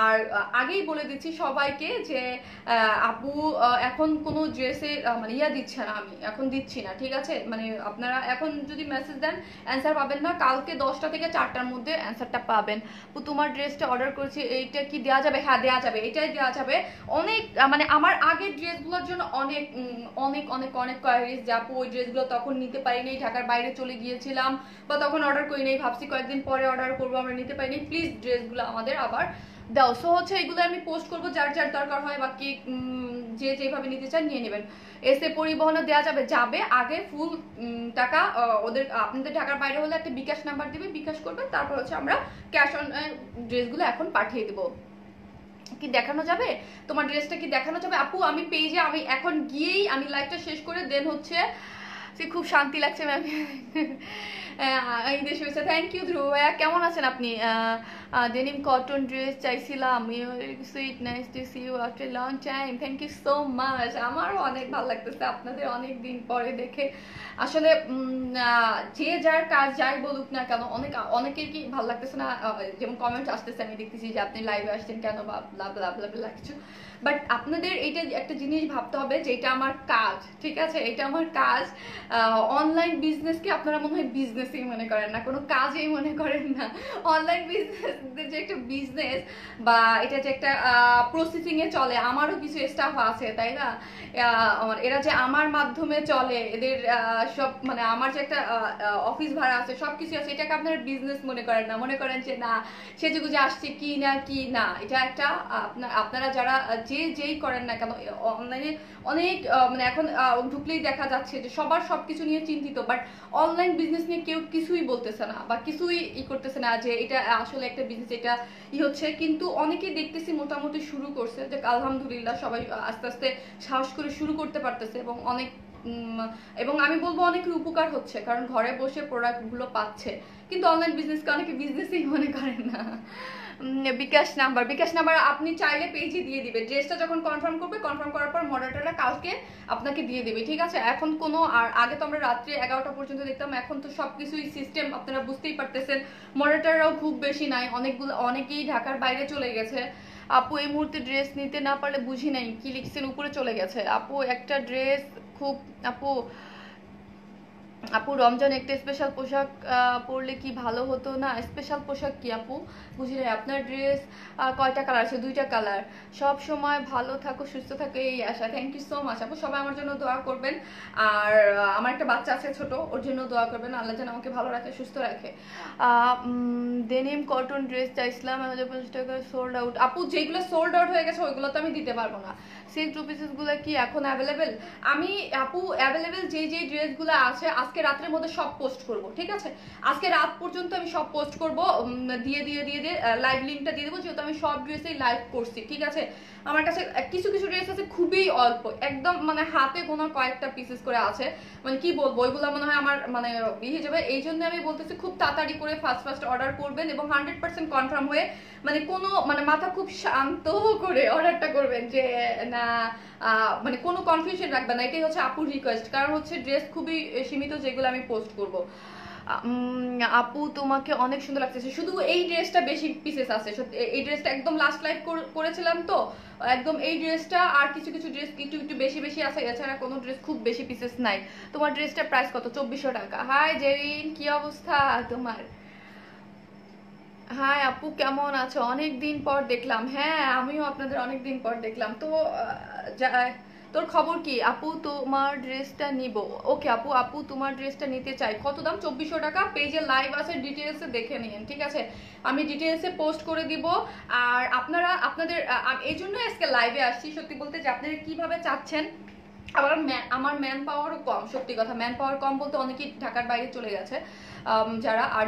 Speaker 1: আর আগেই বলে দিচ্ছি সবাইকে যে আপু এখন কোনো ড্রেসে মানে দিচ্ছে না, আমি এখন দিচ্ছি না, ঠিক আছে? মানে আপনারা এখন যদি মেসেজ দেন অ্যান্সার পাবেন না, কালকে 10টা থেকে 4টার মধ্যে অ্যান্সারটা পাবেন। তোমার ড্রেসটা অর্ডার করেছি, এইটা কি দেওয়া যাবে? হ্যাঁ দেওয়া যাবে, এটাই দেওয়া যাবে। অনেক মানে আমার আগের ড্রেসগুলোর জন্য অনেক অনেক অনেক অনেক কোয়ারিজ, যে আপু ওই ড্রেসগুলো তখন নিতে পারিনি, ঢাকার বাইরে চলে গিয়েছিলাম বা তখন অর্ডার করি নাই, ভাবছি কয়েকদিন পরে অর্ডার করবো, আমরা নিতে পারিনি, প্লিজ ড্রেসগুলো আমাদের আবার দাও। সো হচ্ছে এগুলো আমি পোস্ট করবো, যার যার দরকার হয় বাকি যে যেভাবে নিতে চান নিয়ে নেবেন। এসে পরিবহনে দেওয়া যাবে, যাবে আগে ফুল টাকা ওদের, আপনাদের ঢাকার বাইরে হলে একটা বিকাশ নাম্বার দিবে, বিকাশ করবেন, তারপর হচ্ছে আমরা ক্যাশ অন ড্রেসগুলো এখন পাঠিয়ে দেবো। কি দেখানো যাবে? তোমার ড্রেসটা কি দেখানো যাবে? আপু আমি পেজে আমি এখন গিয়েই আমি লাইভটা শেষ করে দেন হচ্ছে সে খুব শান্তি লাগছে ম্যাম। ঈদের শুভেচ্ছা, থ্যাংক ইউ ধ্রুব ভাইয়া, কেমন আছেন আপনি? ডেনিম কটন ড্রেস চাইছিলাম, sweet nice to see you after long time, thank you so much. আমারও অনেক ভালো লাগতেছে আপনাদের অনেক দিন পরে দেখে। আসলে যে যার কাজ যাই বলুক না কেন, অনেকের কি ভালো লাগতেছে না, যেমন কমেন্ট আসতেছে আমি দেখতেছি যে আপনি লাইভে আসছেন কেন বা ব্লা ব্লা ব্লা ব্লা কিছু, বাট আপনাদের এইটা একটা জিনিস ভাবতে হবে যে এটা আমার কাজ, ঠিক আছে? এটা আমার কাজ। অনলাইন বিজনেসকে আপনারা মনে হয় বিজনেসই মনে করেন না, কোনো কাজেই মনে করেন না। অনলাইন বিজনেস যে একটা বিজনেস বা এটা যে একটা প্রসেসিং এ চলে, আমারও কিছু স্টাফ আছে তাই না, এরা যে আমার মাধ্যমে চলে, এদের সব মানে আমার যে একটা অফিস ভাড়া আছে সবকিছু আছে, এটাকে আপনারা বিজনেস মনে করেন না, মনে করেন যে না সেজে গুজে আসছে কি না, এটা একটা আপনারা যারা যেই করেন না কেন অনলাইনে অনেক মানে এখন ঢুকলেই দেখা যাচ্ছে যে সবার সবকিছু নিয়ে চিন্তিত, বাট অনলাইন বিজনেস নিয়ে কেউ কিছুই বলতেছে না বা কিছুই করতেছে না যে এটা আসলে একটা বিজনেস, এটা হচ্ছে। কিন্তু অনেকেই দেখতেছি মোটামুটি শুরু করছে, যে আলহামদুলিল্লাহ সবাই আস্তে আস্তে সাহস করে শুরু করতে পারতেছে এবং অনেক এবং আমি বলবো অনেকের উপকার হচ্ছে, কারণ ঘরে বসে প্রোডাক্টগুলো পাচ্ছে। কিন্তু অনলাইন বিজনেসকে অনেকে বিজনেসই মনে করেন না। বিকাশ নাম্বার আপনি চাইলে পেজে দিয়ে দিবে, ড্রেসটা যখন কনফার্ম করবে, কনফার্ম করার পর মডারেটররা কালকে আপনাকে দিয়ে দেবে, ঠিক আছে? এখন কোনো আর আগে তো আমরা রাত্রে 11টা পর্যন্ত দেখতাম, এখন তো সবকিছুই সিস্টেম আপনারা বুঝতেই পারতেছেন, মডারেটররাও খুব বেশি নাই, অনেকেই ঢাকার বাইরে চলে গেছে। আপু এই মুহূর্তে ড্রেস নিতে না পারলে বুঝি নাই কি লিখছেন, উপরে চলে গেছে আপু একটা ড্রেস খুব আপু রমজান একটা স্পেশাল পোশাক পরলে কি ভালো হতো না? স্পেশাল পোশাক কি আপু বুঝি নাই, আপনার ড্রেস কয়টা কালার আছে? 2টা কালার। সব সময় ভালো থাকো সুস্থ থাকো এই আশা, থ্যাংক ইউ সো মাচ আপু। সবাই আমার জন্য দোয়া করবেন, আর আমার একটা বাচ্চা আছে ছোট, ওর জন্য দোয়া করবেন, আল্লাহ যেন আমাকে ভালো রাখে সুস্থ রাখে। ডেনিম কটন ড্রেস চাইছিলাম 1050 টাকা, সোল্ড আউট। আপু যেগুলো সোল্ড আউট হয়ে গেছে ওইগুলো তো আমি দিতে পারবো না, সিল্ক টু পিসেসগুলো কি এখন অ্যাভেলেবেল? আমি আপু অ্যাভেলেবেল যে ড্রেসগুলো আছে আজকে রাতের মধ্যে সব পোস্ট করব, ঠিক আছে? আজকে রাত পর্যন্ত আমি সব পোস্ট করব, দিয়ে লাইভ লিঙ্কটা দিয়ে দেবো, যেহেতু আমি সব ড্রেসেই লাইভ করছি, ঠিক আছে? আমার কাছে কিছু কিছু ড্রেস আছে খুবই অল্প, একদম মানে হাতে গোনা কয়েকটা পিসেস করে আছে, মানে কি বলবো, ওইগুলো মনে হয় আমার মানে ইয়ে যাবে। এই জন্য আমি বলতেছি খুব তাড়াতাড়ি করে ফার্স্ট অর্ডার করবেন এবং 100% কনফার্ম হয়ে, মানে কোনো মানে মাথা খুব শান্ত করে অর্ডারটা করবেন, যে না মানে কোনো কনফিউশন রাখবেন না। এটাই হচ্ছে আপুর রিকোয়েস্ট, কারণ হচ্ছে ড্রেস খুবই সীমিত যেগুলো আমি পোস্ট করব। আপু তোমাকে অনেক সুন্দর লাগতেছে, শুধু এই ড্রেসটা বেশি পিসেস আছে, এই ড্রেসটা একদম লাস্ট লাইভ করেছিলাম তো, একদম এই ড্রেসটা আর কিছু কিছু ড্রেস একটু একটু বেশি আছে, এছাড়া কোনো ড্রেস খুব বেশি পিসেস নাই। তোমার ড্রেসটার প্রাইস কত? 2400 টাকা। হাই জেরিন, কি অবস্থা তোমার? হাই আপু, কেমন আছো? অনেক দিন পর দেখলাম। হ্যাঁ, আমিও আপনাদের অনেক দিন পর দেখলাম। তো তোর খবর কি আপু? তোমার ড্রেসটা নিব। ওকে আপু, আপু তোমার ড্রেসটা নিতে চাই। কত দাম? 2400 টাকা। পেজে লাইভ আছে, ডিটেলসে দেখে নিন, ঠিক আছে? আমি ডিটেলসে পোস্ট করে দিব। আর আপনারা আপনাদের এই জন্য আজকে লাইভে আসছি, সত্যি বলতে, যে আপনারা কিভাবে চাচ্ছেন। আমার ম্যান পাওয়ারও কম, সত্যি কথা, ম্যান পাওয়ার কম বলতে অনেকেই ঢাকার বাইরে চলে গেছে,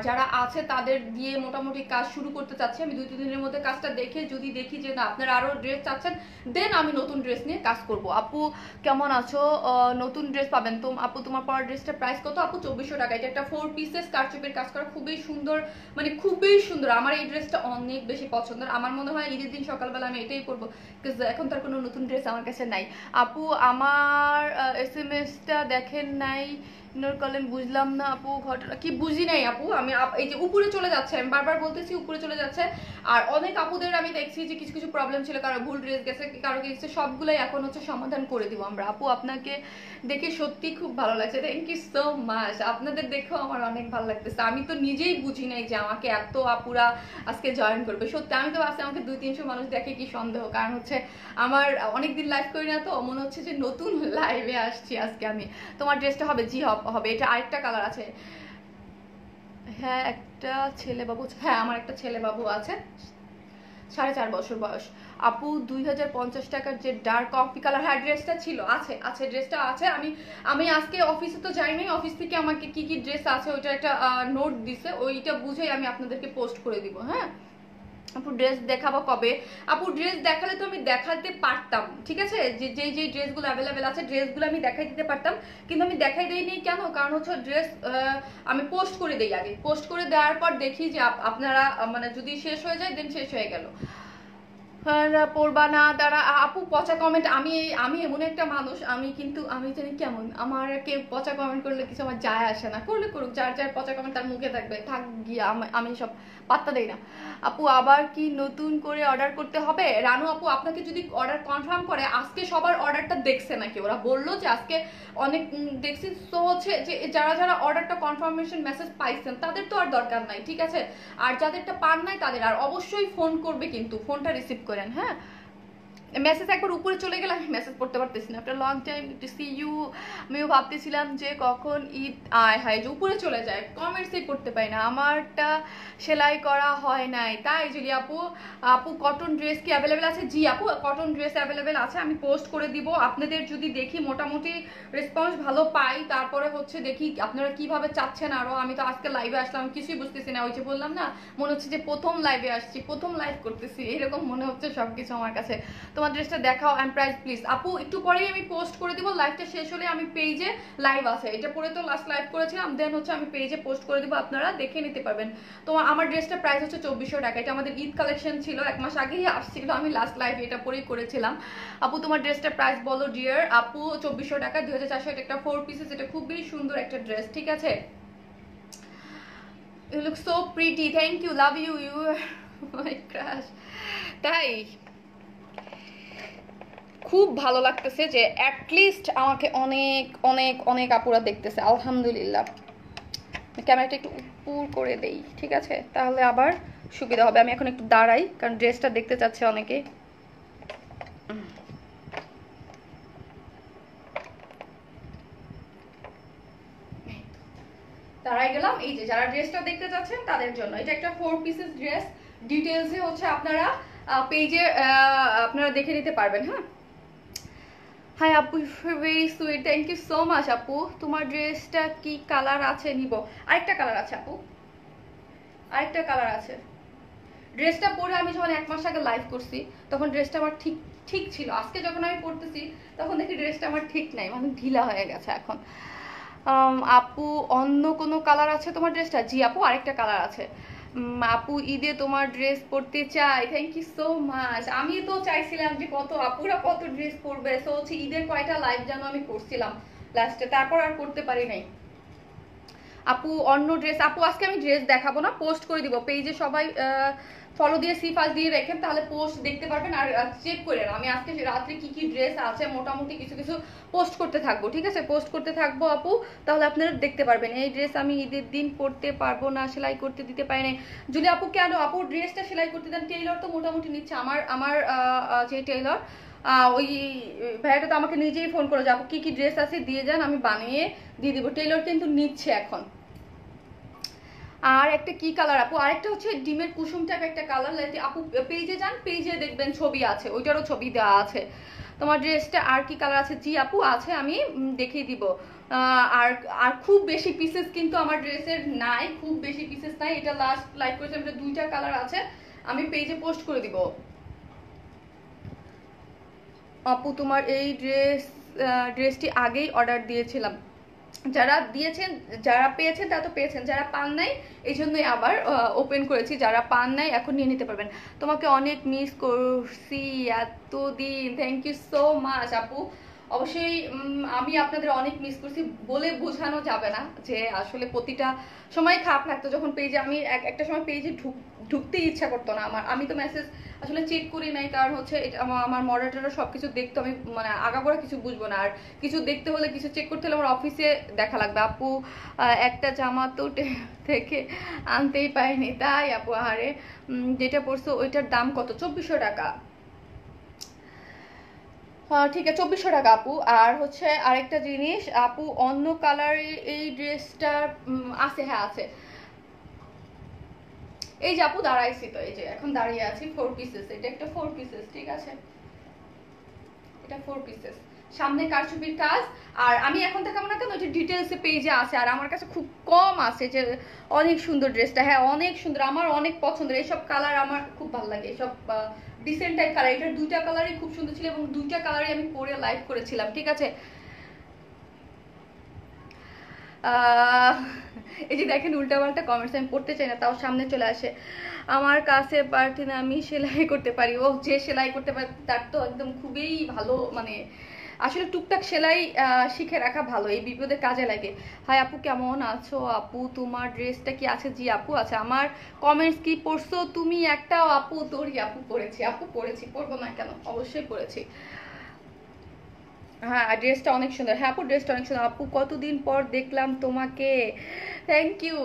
Speaker 1: যারা আছে তাদের দিয়ে মোটামুটি কাজ শুরু করতে চাচ্ছি। আমি 2-3 দিনের মধ্যে কাজটা দেখে যদি দেখি যে না আপনারা আরো ড্রেস চাচ্ছেন, দেন আমি নতুন ড্রেস নিয়ে কাজ করব। আপু কেমন আছো? নতুন ড্রেস পাবেন তো আপু। তোমার পরা ড্রেসটার প্রাইস কত আপু? 2400 টাকা। এটা একটা 4 পিসেস কারচুপির কাজ করা, খুবই সুন্দর, মানে খুবই সুন্দর। আমার এই ড্রেসটা অনেক বেশি পছন্দের। আমার মনে হয় ঈদের দিন সকালবেলা আমি এটাই করবো, বিকজ এখন তার কোনো নতুন ড্রেস আমার কাছে নাই। আপু আমার SMS-টা দেখেন নাই, ইগনোর করলেন, বুঝলাম না আপু ঘটনা কি? বুঝি নাই আপু। আমি এই যে উপরে চলে যাচ্ছে, আমি বারবার বলতেছি উপরে চলে যাচ্ছে। আর অনেক আপুদের আমি দেখছি যে কিছু কিছু প্রবলেম ছিল, কারো ভুল ড্রেস গেছে, কারো গেছে, সবগুলোই এখন হচ্ছে সমাধান করে দিব আমরা। আপু আপনাকে দেখে সত্যি খুব ভালো লাগছে, থ্যাংক ইউ সো মাচ। আপনাদের দেখেও আমার অনেক ভালো লাগতেছে। আমি তো নিজেই বুঝি নাই যে আমাকে এত আপুরা আজকে জয়েন করবে, সত্যি। আমি তো ভাবছি আমাকে 200-300 মানুষ দেখে কি সন্দেহ, কারণ হচ্ছে আমার অনেকদিন লাইভ করি না, তো মনে হচ্ছে যে নতুন লাইভে আসছি আজকে আমি। তোমার ড্রেসটা হবে? জি হবে। এটা আরেকটা কালার আছে। হ্যাঁ, একটা ছেলে বাবু, হ্যাঁ আমার একটা ছেলে বাবু আছে, 4.5 বছর বয়স। আপু 2050 টাকার যে ডার্ক কফি কালার, হ্যাঁ ড্রেসটা ছিল, আছে ড্রেসটা আছে। আমি আজকে অফিসে তো যাইনি, অফিস থেকে আমাকে কি কি ড্রেস আছে ওইটা একটা নোট দিছে, ওইটা বুঝেই আমি আপনাদেরকে পোস্ট করে দিব। হ্যাঁ আপু ড্রেস দেখাবো কবে? আপু ড্রেস দেখালে তো আমি দেখাতে পারতাম, ঠিক আছে? যেই ড্রেসগুলো অ্যাভেলেবেল আছে ড্রেসগুলো আমি দেখাই দিতে পারতাম, কিন্তু আমি দেখাই দিইনি কেন? কারণ হচ্ছে ড্রেস আমি পোস্ট করে দিই, আগে পোস্ট করে দেওয়ার পর দেখি যে আপনারা মানে যদি শেষ হয়ে যায় দেন শেষ হয়ে গেল, পড়বা না। তারা আপু পচা কমেন্ট, আমি এমন একটা মানুষ, আমি জানি কেমন, আমার কেউ পচা কমেন্ট করলে কিছু আমার যায় আসে না, করলে করুক, যার পচা কমেন্ট তার মুখে থাকবে, থাক গিয়া, আমি সব পাত্তা দেই না। আপু আবার কি নতুন করে অর্ডার করতে হবে? রানু আপু আপনাকে যদি অর্ডার কনফার্ম করে, আজকে সবার অর্ডারটা দেখছে নাকি? ওরা বললো যে আজকে অনেক দেখছি, তো হচ্ছে যে যারা অর্ডারটা কনফার্মেশন মেসেজ পাইছেন তাদের তো আর দরকার নাই, ঠিক আছে? আর যাদেরটা পান নাই তাদের আর অবশ্যই ফোন করবে, কিন্তু ফোনটা রিসিভ করেন। হ্যাঁ, মেসেজ একবার উপরে চলে গেলে আমি মেসেজ পড়তে পারতেছি না, after long time to see you. আমিও ভাবতেছিলাম যে কখন ঈদ আয় হায়, যে উপরে চলে যায়, কমেন্টসই করতে পারি না। আমারটা সেলাই করা হয় নাই তাই জুলি আপু। আপু কটন ড্রেস কি অ্যাভেলেবেল আছে? জি আপু কটন ড্রেস অ্যাভেলেবেল আছে, আমি পোস্ট করে দিব। আপনাদের যদি দেখি মোটামুটি রেসপন্স ভালো পাই, তারপরে হচ্ছে দেখি আপনারা কিভাবে চাচ্ছেন আরো। আমি তো আজকে লাইভে আসলাম, কিছুই বুঝতেছি না, ওই যে বললাম না, মনে হচ্ছে যে প্রথম লাইভে আসছি, প্রথম লাইভ করতেছি, এরকম মনে হচ্ছে সবকিছু আমার কাছে। তোমার ড্রেসটা দেখাও এন্ড প্রাইস প্লিজ। আপু একটু পরেই আমি পোস্ট করে দিব, লাইভটা শেষ হলে আমি পেজে লাইভ আছে, এটা পরে তো লাস্ট লাইভ করেছিলাম, দেন হচ্ছে আমি পেজে পোস্ট করে দিব, আপনারা দেখে নিতে পারবেন। তোমার আমার ড্রেসটা প্রাইস হচ্ছে 2400 টাকা। এটা আমাদের ঈদ কালেকশন ছিল, 1 মাস আগেই আসছিল, আমি লাস্ট লাইভ এটা পরেই করেছিলাম। আপু তোমার ড্রেসটা প্রাইস বলো ডিয়ার। আপু 2400 টাকা, 2400, এটা একটা 4 পিসেস, এটা খুবই সুন্দর একটা ড্রেস, ঠিক আছে? You look so pretty, thank you, love you, you my crush. তাই খুব ভালো লাগতেছে যে অ্যাটলিস্ট আমাকে অনেক অনেক অনেক আপুরা দেখতেছে, আলহামদুলিল্লাহ। ক্যামেরাটা একটু উপর করে দেই, ঠিক আছে? তাহলে আবার সুবিধা হবে। আমি এখন একটু দাঁড়াই, কারণ ড্রেসটা দেখতে চাচ্ছে অনেকে। দাঁড়াই গেলাম। এই যে যারা ড্রেসটা দেখতে চাচ্ছেন তাদের জন্য এটা একটা 4 পিসেস ড্রেস, ডিটেলসে হচ্ছে আপনারা পেজে আপনারা দেখে নিতে পারবেন। হ্যাঁ, হাই আপু, very sweet, thank you so much আপু। তোমার ড্রেসটা কি কালার আছে? নিব। আরেকটা কালার আছে আপু, আরেকটা কালার আছে। ড্রেসটা পরে আমি যখন 1 মাস আগে লাইভ করছি তখন ড্রেসটা আমার ঠিক ঠিক ছিল। আজকে যখন আমি পরতেছি তখন দেখি ড্রেসটা আমার ঠিক নাই, মানে ঢিলা হয়ে গেছে এখন। আপু অন্য কোনো কালার আছে তোমার ড্রেসটা? জি আপু, আরেকটা কালার আছে। আপু ঈদে তোমার ড্রেস পরতে চাই, থ্যাংক ইউ সো মাচ। আমি তো চাইছিলাম যে কত আপুরা কত ড্রেস পরবে, সো হচ্ছে ঈদের কয়টা লাইভ যেন আমি করছিলাম লাস্টে, তারপর আর করতে পারি নাই। আপু অন্য ড্রেস, আপু আজকে আমি ড্রেস দেখাবো না, পোস্ট করে দিব পেজে। সবাই ফলো দিয়ে সিফাস দিয়ে রেখেন, তাহলে পোস্ট দেখতে পারবেন আর চেক করেন। আমি আজকে রাত্রে কি কি ড্রেস আছে মোটামুটি কিছু কিছু পোস্ট করতে থাকবো, ঠিক আছে? পোস্ট করতে থাকবো আপু, তাহলে আপনারা দেখতে পারবেন। এই ড্রেস আমি ঈদের দিন পরতে পারবো না, সেলাই করতে দিতে পারি না। যদি আপু কেন আপু ড্রেসটা সেলাই করতে দেন? টেইলর তো মোটামুটি নিচ্ছে। আমার আমার যে টেইলর ওই ভাইয়াটা তো আমাকে নিজেই ফোন করে, আপু কি কি ড্রেস আছে দিয়ে যান, আমি বানিয়ে দিয়ে দিব। টেইলর কিন্তু নিচ্ছে এখন। আর একটা কি কালার আপু? আরেকটা হচ্ছে ডিমের কুসুম টাইপ একটা কালার। আপু পেজে যান, পেজে দেখবেন ছবি আছে, ওইটারও ছবি দেওয়া আছে। তোমার ড্রেসটা আর কি কালার আছে? জি আপু আছে, আমি দেখিয়ে দিব। আর আর খুব বেশি পিসেস কিন্তু আমার ড্রেসের নাই, খুব বেশি পিসেস নাই। এটা লাস্ট লাইভ করেছিলাম, এটা 2টা কালার আছে, আমি পেজে পোস্ট করে দিব। আপু তোমার এই ড্রেসটি আগেই অর্ডার দিয়েছিলাম। যারা দিয়েছেন, যারা পেয়েছেন তারা তো পেয়েছেন, যারা পান নাই এই জন্যই আবার ওপেন করেছি। যারা পান নাই এখন নিয়ে নিতে পারবেন। তোমাকে অনেক মিস করছি এতদিন, থ্যাংক ইউ সো মাচ আপু। অবশ্যই আমি আপনাদের অনেক মিস করছি, বলে বোঝানো যাবে না যে আসলে প্রতিটা সময় খারাপ লাগতো যখন পেজে আমি একটা সময় পেজে ঢুকতে ইচ্ছা করতো না আমার। আমি তো মেসেজ আসলে চেক করি নাই, কারণ হচ্ছে আমার মডারেটররা সবকিছু দেখতো, আমি মানে আগাগোড়া কিছু বুঝবো না। আর কিছু দেখতে হলে কিছু চেক করতে হলে আমার অফিসে দেখা লাগবে। আপু একটা জামা তো থেকে আনতেই পাইনি, তাই আপু? আহারে, যেটা পড়ছো ওইটার দাম কত? 2400 টাকা। ঠিক আছে, 2400 টাকা আপু। আর হচ্ছে আরেকটা জিনিস আপু, অন্য কালারের এই ড্রেসটা আছে? হ্যাঁ আছে। এই যে আপু দাঁড়াইছি তো, এই যে এখন দাঁড়িয়ে আছি। 4 পিসেস, এটা একটা 4 পিসেস, ঠিক আছে? এটা 4 পিসেস, সামনে কারচুপির কাজ। আর আমি এখন দেখাবো না কেন, এটা ডিটেলসে পেজে আছে। আর আমার কাছে খুব কম আছে যে অনেক সুন্দর ড্রেসটা, হ্যাঁ অনেক সুন্দর, আমার অনেক পছন্দের। এইসব কালার আমার খুব ভালো লাগে, এইসব ডিসেন্ট টাইপ কালার। এটার 2টা কালারই খুব সুন্দর ছিল এবং 2টা কালারই আমি পরে লাইভ করেছিলাম, ঠিক আছে? এই যে দেখেন উল্টাপাল্টা কমেন্টস, আমি পড়তে চাই না তাও সামনে চলে আসে। আমার কাছে পারতেন আমি সেলাই করতে পারি। ও যে সেলাই করতে পারে তার তো একদম খুবই ভালো, মানে আসলে টুকটাক সেলাই শিখে রাখা ভালো, এই বিপদে কাজে লাগে। হাই আপু, কেমন আছো আপু? তোমার ড্রেসটা কি আছে? জি আপু আছে। আমার কমেন্টস কি পড়ছো তুমি একটাও? আপু তোরই আপু পড়েছি, আপু পড়েছি, পড়বো না কেন, অবশ্যই পড়েছি। হ্যাঁ ড্রেসটা অনেক সুন্দর। হ্যাঁ আপু ড্রেসটা অনেক সুন্দর। আপু কতদিন পর দেখলাম তোমাকে, থ্যাংক ইউ।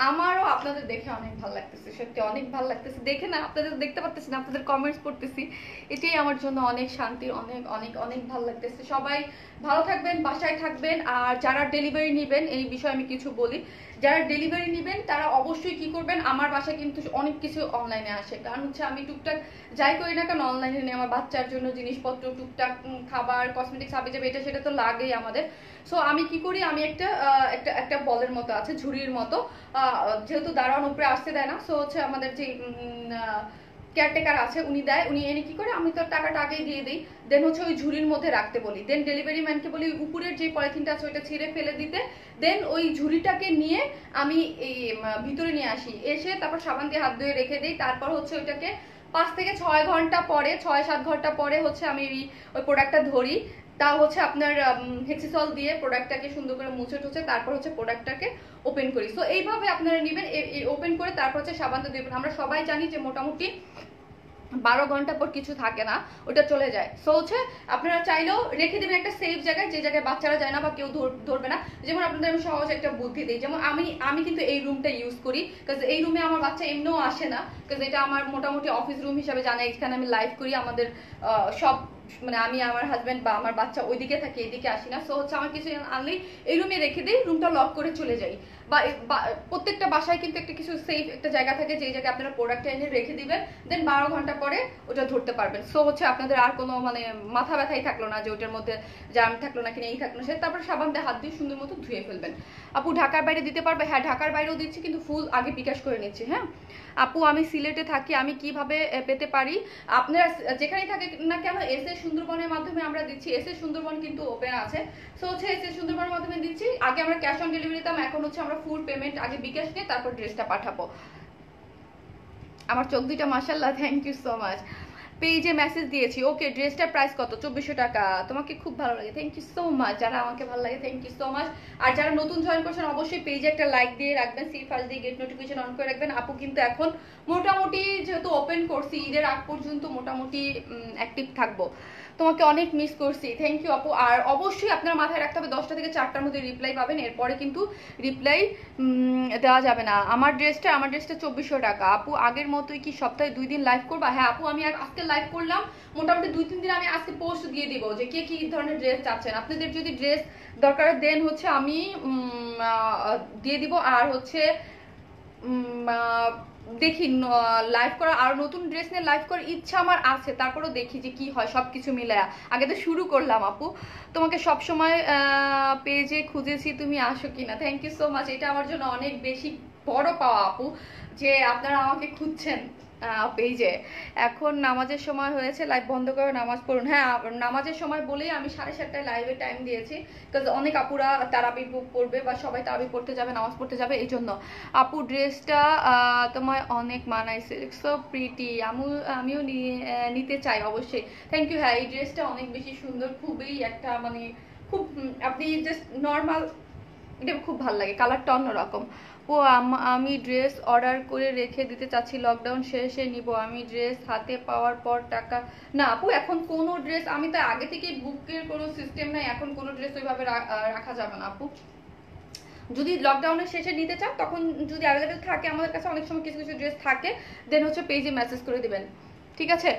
Speaker 1: আমারও আপনাদের দেখে অনেক ভালো লাগতেছে, সত্যি অনেক ভালো লাগতেছে দেখে। না আপনাদের দেখতে পারতেছি না, আপনাদের কমেন্টস পড়তেছি, এটাই আমার জন্য অনেক শান্তির, অনেক অনেক অনেক ভালো লাগতেছে। সবাই ভালো থাকবেন, বাসায় থাকবেন। আর যারা ডেলিভারি নেবেন, এই বিষয়ে আমি কিছু বলি। যারা ডেলিভারি নেবেন তারা অবশ্যই কি করবেন, আমার বাসায় কিন্তু অনেক কিছু অনলাইনে আসে, কারণ হচ্ছে আমি টুকটাক যাই করি না কেন অনলাইনে নিয়ে, আমার বাচ্চার জন্য জিনিসপত্র টুকটাক খাবার কসমেটিক্স হাবি যাবে, এটা সেটা তো লাগেই আমাদের। সো আমি কি করি, আমি একটা একটা একটা বলের মতো আছে, ঝুড়ির মতো, যেহেতু দাঁড়ান উপরে আসতে দেয় না, সো হচ্ছে আমাদের যে কেয়ারটেকার আছে উনি দেয়, উনি এনে কি করে, আমি তো টাকাটা আগেই দিয়ে দিই। দেন হচ্ছে ওই ঝুড়ির মধ্যে রাখতে বলি। দেন ডেলিভারি ম্যানকে বলি উপরের যে পলিথিনটা আছে ওইটা ছিঁড়ে ফেলে দিতে। দেন ওই ঝুড়িটাকে নিয়ে আমি এই ভিতরে নিয়ে আসি, এসে তারপর সাবান দিয়ে হাত ধুয়ে রেখে দিই। তারপর হচ্ছে ওইটাকে 5 থেকে 6 ঘন্টা পরে, 6-7 ঘন্টা পরে হচ্ছে আমি ওই প্রোডাক্টটা ধরি। তাও হচ্ছে আপনার হেক্সিসল দিয়ে প্রোডাক্টটাকে সুন্দর করে মুছে টুছে তারপর হচ্ছে প্রোডাক্টটাকে ওপেন করি। সো এইভাবে আপনারা নেবেন, ওপেন করে তারপর হচ্ছে সাবানটা দেবেন। আমরা সবাই জানি যে মোটামুটি 12 ঘন্টা পর কিছু থাকে না, ওটা চলে যায়। সো হচ্ছে আপনারা চাইলেও রেখে দেবেন একটা সেফ জায়গায়, যে জায়গায় বাচ্চারা যায় না বা কেউ ধরবে না। যেমন আপনাদের আমি সহজ একটা বুদ্ধি দিই, যেমন আমি কিন্তু এই রুমটা ইউজ করি, কারণ এই রুমে আমার বাচ্চা এমনিও আসে না, কারণ এটা আমার মোটামুটি অফিস রুম হিসাবে জানে, এখানে আমি লাইভ করি, আমাদের সব মানে আমি আমার হাজব্যান্ড বা আমার বাচ্চা ওইদিকে থাকে, এদিকে আসি না। সো হচ্ছে আমার কিছু আনলেই এই রুমে রেখে দিই, রুমটা লক করে চলে যাই। বা প্রত্যেকটা বাসায় কিন্তু একটা কিছু সেফ একটা জায়গা থাকে, যে জায়গায় আপনারা প্রোডাক্টটা এনে রেখে দিবেন, দেন 12 ঘন্টা পরে ওটা ধরতে পারবেন। সো হচ্ছে আপনাদের আর কোনো মানে মাথা ব্যথাই থাকলো না যে ওটার মধ্যে জার্ম থাকলো না কিনা, এই থাকলো না সে, তারপর সাবান দিয়ে হাত দিয়ে সুন্দর মতো ধুয়ে ফেলবেন। আপু ঢাকার বাইরে দিতে পারবে? হ্যাঁ ঢাকার বাইরেও দিচ্ছি, কিন্তু ফুল আগে বিকাশ করে নিচ্ছি। হ্যাঁ আপু আমি সিলেটে থাকি, আমি কিভাবে পেতে পারি? আপনারা যেখানেই থাকে না কেন এস এ সুন্দরবনের মাধ্যমে আমরা দিচ্ছি। এস এ সুন্দরবন কিন্তু ওপেন আছে। সো হচ্ছে এস এ সুন্দরবনের মাধ্যমে দিচ্ছি। আগে আমরা ক্যাশ অন ডেলিভারি দিতাম, এখন হচ্ছে আমরা ফুল পেমেন্ট আগে বিকাশ নিয়ে তারপর ড্রেসটা পাঠাবো। আমার চোখ দুইটা মাশাআল্লাহ, থ্যাংক ইউ সো মাচ। পেজে মেসেজ দিয়েছি। ওকে ড্রেসটার প্রাইস কত? 2400 টাকা। তোমাকে খুব ভালো লাগে, থ্যাংক ইউ সো মাচ। যারা আমাকে ভালো লাগে থ্যাংক ইউ সো মাচ। আর যারা নতুন জয়েন করছেন অবশ্যই পেজে একটা লাইক দিয়ে রাখবেন, সি ফার্স্ট দিয়ে গেট নোটিফিকেশন অন করে রাখবেন। আপু কিন্তু এখন মোটামুটি যেহেতু ওপেন করছি ঈদের আগ পর্যন্ত মোটামুটি অ্যাক্টিভ থাকবো। তোমাকে অনেক মিস করছি, থ্যাংক ইউ আপু। আর অবশ্যই আপনার মাথায় রাখতে হবে 10টা থেকে 4টার মধ্যে রিপ্লাই পাবেন, এরপরে কিন্তু রিপ্লাই দেওয়া যাবে না। আমার ড্রেসটা 2400 টাকা। আপু আগের মতোই কি সপ্তাহে 2 দিন লাইভ করবা? হ্যাঁ আপু আমি আজকে লাইভ করলাম, মোটামুটি 2-3 দিন আমি আজকে পোস্ট দিয়ে দিব যে কে কি ধরনের ড্রেস চাচ্ছেন। আপনাদের যদি ড্রেস দরকার দেন হচ্ছে আমি দিয়ে দিব। আর হচ্ছে দেখি লাইভ করা আর নতুন ড্রেস নিয়ে লাইভ করার ইচ্ছা আমার আছে, তারপরেও দেখি যে কি হয় সবকিছু মিলায়া। আগে তো শুরু করলাম আপু। তোমাকে সব সময় পেজে খুঁজেছি, তুমি আসো কিনা। থ্যাংক ইউ সো মাচ, এটা আমার জন্য অনেক বেশি বড় পাওয়া আপু, যে আপনারা আমাকে খুঁজছেন পেজে। এখন নামাজের সময় হয়েছে, লাইভ বন্ধ করে নামাজ পড়ুন। হ্যাঁ নামাজের সময় বলেই আমি 7:30টায় লাইভে টাইম দিয়েছি, বিকজ অনেক আপুরা তারাবি পড়বে বা সবাই তারাবি পড়তে যাবে, নামাজ পড়তে যাবে, এই জন্য। আপু ড্রেসটা তোমায় অনেক মানাইছে, সো প্রিটি। আমিও নিতে চাই অবশ্যই, থ্যাংক ইউ। হ্যাঁ এই ড্রেসটা অনেক বেশি সুন্দর, খুবই একটা মানে খুব আপনি জাস্ট নর্মাল, এটা খুব ভালো লাগে, কালারটা অন্যরকম। ও আমি ড্রেস অর্ডার করে রেখে দিতে চাচ্ছি, লকডাউন শেষে নিব। আমি ড্রেস হাতে পাওয়ার পর টাকা না আপু, এখন কোনো ড্রেস আমি তো আগে থেকে বুকের কোনো সিস্টেম নাই, এখন কোনো ড্রেস ওইভাবে রাখা যাবে না আপু। যদি লকডাউনের শেষে নিতে চান তখন যদি অ্যাভেলেবেল থাকে, আমাদের কাছে অনেক সময় কিছু কিছু ড্রেস থাকে, দেন হচ্ছে পেজে মেসেজ করে দিবেন, ঠিক আছে?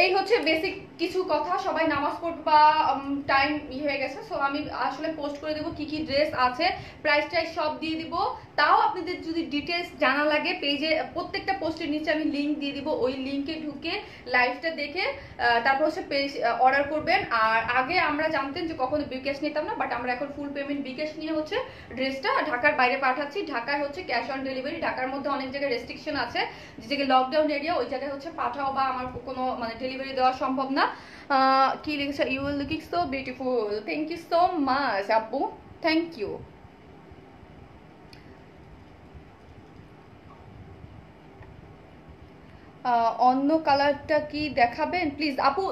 Speaker 1: এই হচ্ছে বেসিক কিছু কথা। সবাই নামাজ পড়বা, টাইম হয়ে গেছে, সো আমি আসলে পোস্ট করে দেবো কি কি ড্রেস আছে, প্রাইস টাইস সব দিয়ে দিব। তাও আপনাদের যদি ডিটেলস জানা লাগে পেজে প্রত্যেকটা পোস্টের নিচে আমি লিঙ্ক দিয়ে দিব, ওই লিঙ্কে ঢুকে লাইভটা দেখে তারপর হচ্ছে পেজ অর্ডার করবেন। আর আগে আমরা জানতেন যে কখনো বিকাশ নিতাম না, বাট আমরা এখন ফুল পেমেন্ট বিকাশ নিয়ে হচ্ছে ড্রেসটা ঢাকার বাইরে পাঠাচ্ছি। ঢাকায় হচ্ছে ক্যাশ অন ডেলিভারি, ঢাকার মধ্যে অনেক জায়গায় রেস্ট্রিকশন আছে, যে জায়গায় লকডাউন এরিয়া ওই জায়গায় হচ্ছে পাঠাও বা আমার কোনো মানে ডেলিভারি দেওয়া সম্ভব না। কি লিখেছে? You are looking so beautiful, thank you so much আপু, থ্যাংক ইউ। অন্য কালারটা কি দেখাবেন প্লিজ আপু?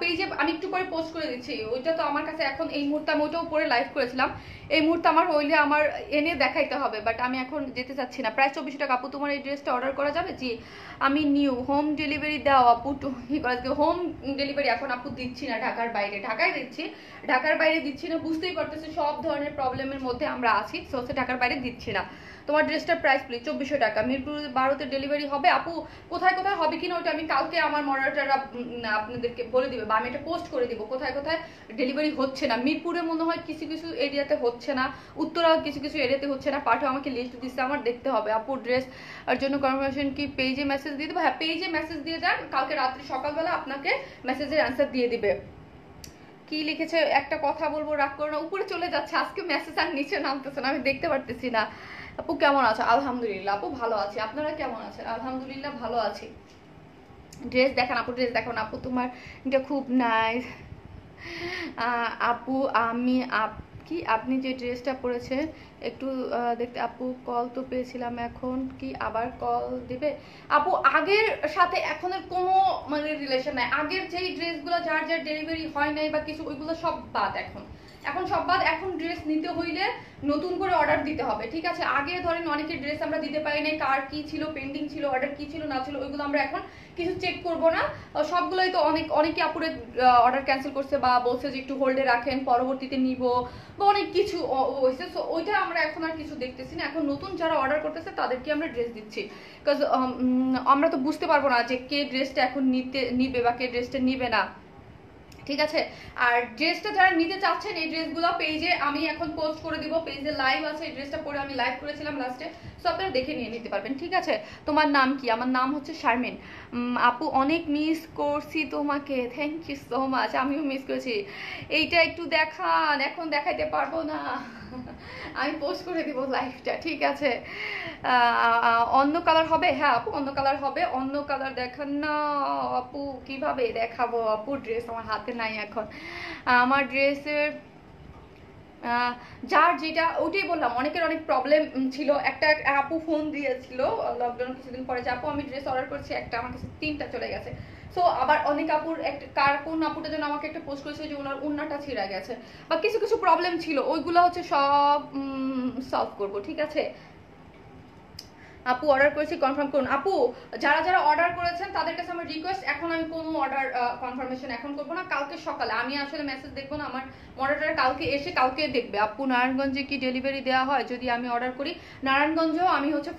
Speaker 1: পেজে আমি একটু পরে পোস্ট করে দিচ্ছি, ওইটা তো আমার কাছে এখন এই মুহূর্তে আমি ওইটাও পরে লাইভ করেছিলাম, এই মুহূর্তে আমার হইলে আমার এনে দেখাইতে হবে, বাট আমি এখন যেতে চাচ্ছি না। প্রায় 2400 টাকা। আপু তোমার এই ড্রেসটা অর্ডার করা যাবে? জি আমি নিউ। হোম ডেলিভারি দাও আপু, হোম ডেলিভারি এখন আপু দিচ্ছি না ঢাকার বাইরে, ঢাকায় দিচ্ছি, ঢাকার বাইরে দিচ্ছি না, বুঝতেই পারতেছি সব ধরনের প্রবলেমের মধ্যে আমরা আছি, সো হচ্ছে ঢাকার বাইরে দিচ্ছি না। তোমার ড্রেসটার প্রাইস প্লিজ? 2400 টাকা। মিরপুর 12তে ডেলিভারি হবে আপু, কোথায় কোথায় হবে কিনা ওটা আমি কালকে আমার মডারেটররা আপনাদেরকে বলে দিবে, বা আমি এটা পোস্ট করে দিব কোথায় কোথায় ডেলিভারি হচ্ছে না। মিরপুরে মনে হয় কিছু কিছু এরিয়াতে হচ্ছে না, উত্তরাও কিছু কিছু এরিয়াতে হচ্ছে না। পাঠও আমাকে লিস্ট দিচ্ছে, আমার দেখতে হবে। আপু ড্রেস এর জন্য কনফার্মেশন কি পেজে মেসেজ দিয়ে দেবো? হ্যাঁ পেজে মেসেজ দিয়ে দেন, কালকে রাত্রি সকালবেলা আপনাকে মেসেজের অ্যান্সার দিয়ে দিবে। কি লিখেছে? একটা কথা বলবো, রাগ করো না। উপরে চলে যাচ্ছে আজকে মেসেজ, আর নিচে নামতেছে না, আমি দেখতে পারতেছি না। আপু কেমন আছো? আলহামদুলিল্লাহ আপু ভালো আছি, আপনারা কেমন আছেন? আলহামদুলিল্লাহ ভালো আছি। ড্রেস দেখান আপু, ড্রেস দেখান আপু, তোমার এটা খুব নাইস। আপু আমি কি আপনি যে ড্রেসটা পরেছেন একটু দেখতে। আপু কল তো পেয়েছিলাম, এখন কি আবার কল দিবে? আপু আগের সাথে এখনের কোনো মানে রিলেশন নাই, আগের যেই ড্রেসগুলো যার যার ডেলিভারি হয় নাই বা কিছু ওইগুলো সব বাদ, এখন সব বাদ। এখন ড্রেস নিতে হইলে নতুন করে অর্ডার দিতে হবে, ঠিক আছে? আগে ধরেন অনেকের ড্রেস আমরা দিতে পারি নাই, কার কি ছিল পেন্ডিং ছিল, অর্ডার কি ছিল না ছিল, ওইগুলো আমরা এখন কিছু চেক করব না। সবগুলোই তো অনেকে আপুরে অর্ডার ক্যান্সেল করছে বা বলছে যে একটু হোল্ডে রাখেন পরবর্তীতে নিব, বা অনেক কিছু হয়েছে। সো ওইটা আমরা এখন আর কিছু দেখতেছি না, এখন নতুন যারা অর্ডার করতেছে তাদেরকে আমরা ড্রেস দিচ্ছি, বিকজ আমরা তো বুঝতে পারবো না যে কে ড্রেসটা এখন নিবে বা কে ড্রেসটা নিবে না। ঠিক আছে। আর ড্রেসটা যারা নিতে চাচ্ছেন এই ড্রেসগুলো পেজে আমি এখন পোস্ট করে দিব, পেজে লাইভ আছে। এই ড্রেসটা পরে আমি লাইভ করেছিলাম লাস্টে, সো আপনারা দেখে নিয়ে নিতে পারবেন। ঠিক আছে, তোমার নাম কি? আমার নাম হচ্ছে শারমিন। আপু অনেক মিস করছি তোমাকে, থ্যাংক ইউ সো মাচ। আমিও মিস করেছি। এইটা একটু দেখান, এখন দেখাইতে পারবো না, আমি পোস্ট করে দিব লাইভটা। ঠিক আছে, অন্য কালার হবে? হ্যাঁ আপু অন্য কালার হবে। অন্য কালার দেখান না আপু, কিভাবে দেখাবো আপু? ড্রেস আমার হাতে নাই এখন। আমার ড্রেসের যার যেটা ওটাই বললাম, অনেকের অনেক প্রবলেম ছিল। একটা আপু ফোন দিয়েছিল লকডাউন কিছুদিন পরে যে আপু আমি ড্রেস অর্ডার করছি, একটা আমার কাছে 3টা চলে গেছে। সো আবার অনেক আপুর একটা কোন আপুটা যেন আমাকে একটা পোস্ট করেছিল যে ওনার উন্নাটা ছিঁড়া গেছে বা কিছু কিছু প্রবলেম ছিল, ওইগুলো হচ্ছে সব সলভ করবো। ঠিক আছে আপু অর্ডার করেছি কনফার্ম করুন। আপু যারা যারা অর্ডার করেছেন তাদের কাছে আমার রিকোয়েস্ট, এখন আমি কোনো অর্ডার কনফার্মেশন এখন করবো না, কালকে সকালে। আমি আসলে মেসেজ দেখবো না, আমার মডারেটার কালকে এসে কালকে দেখবে। আপু নারায়ণগঞ্জে কি ডেলিভারি দেওয়া হয় যদি আমি অর্ডার করি? নারায়ণগঞ্জেও আমি হচ্ছে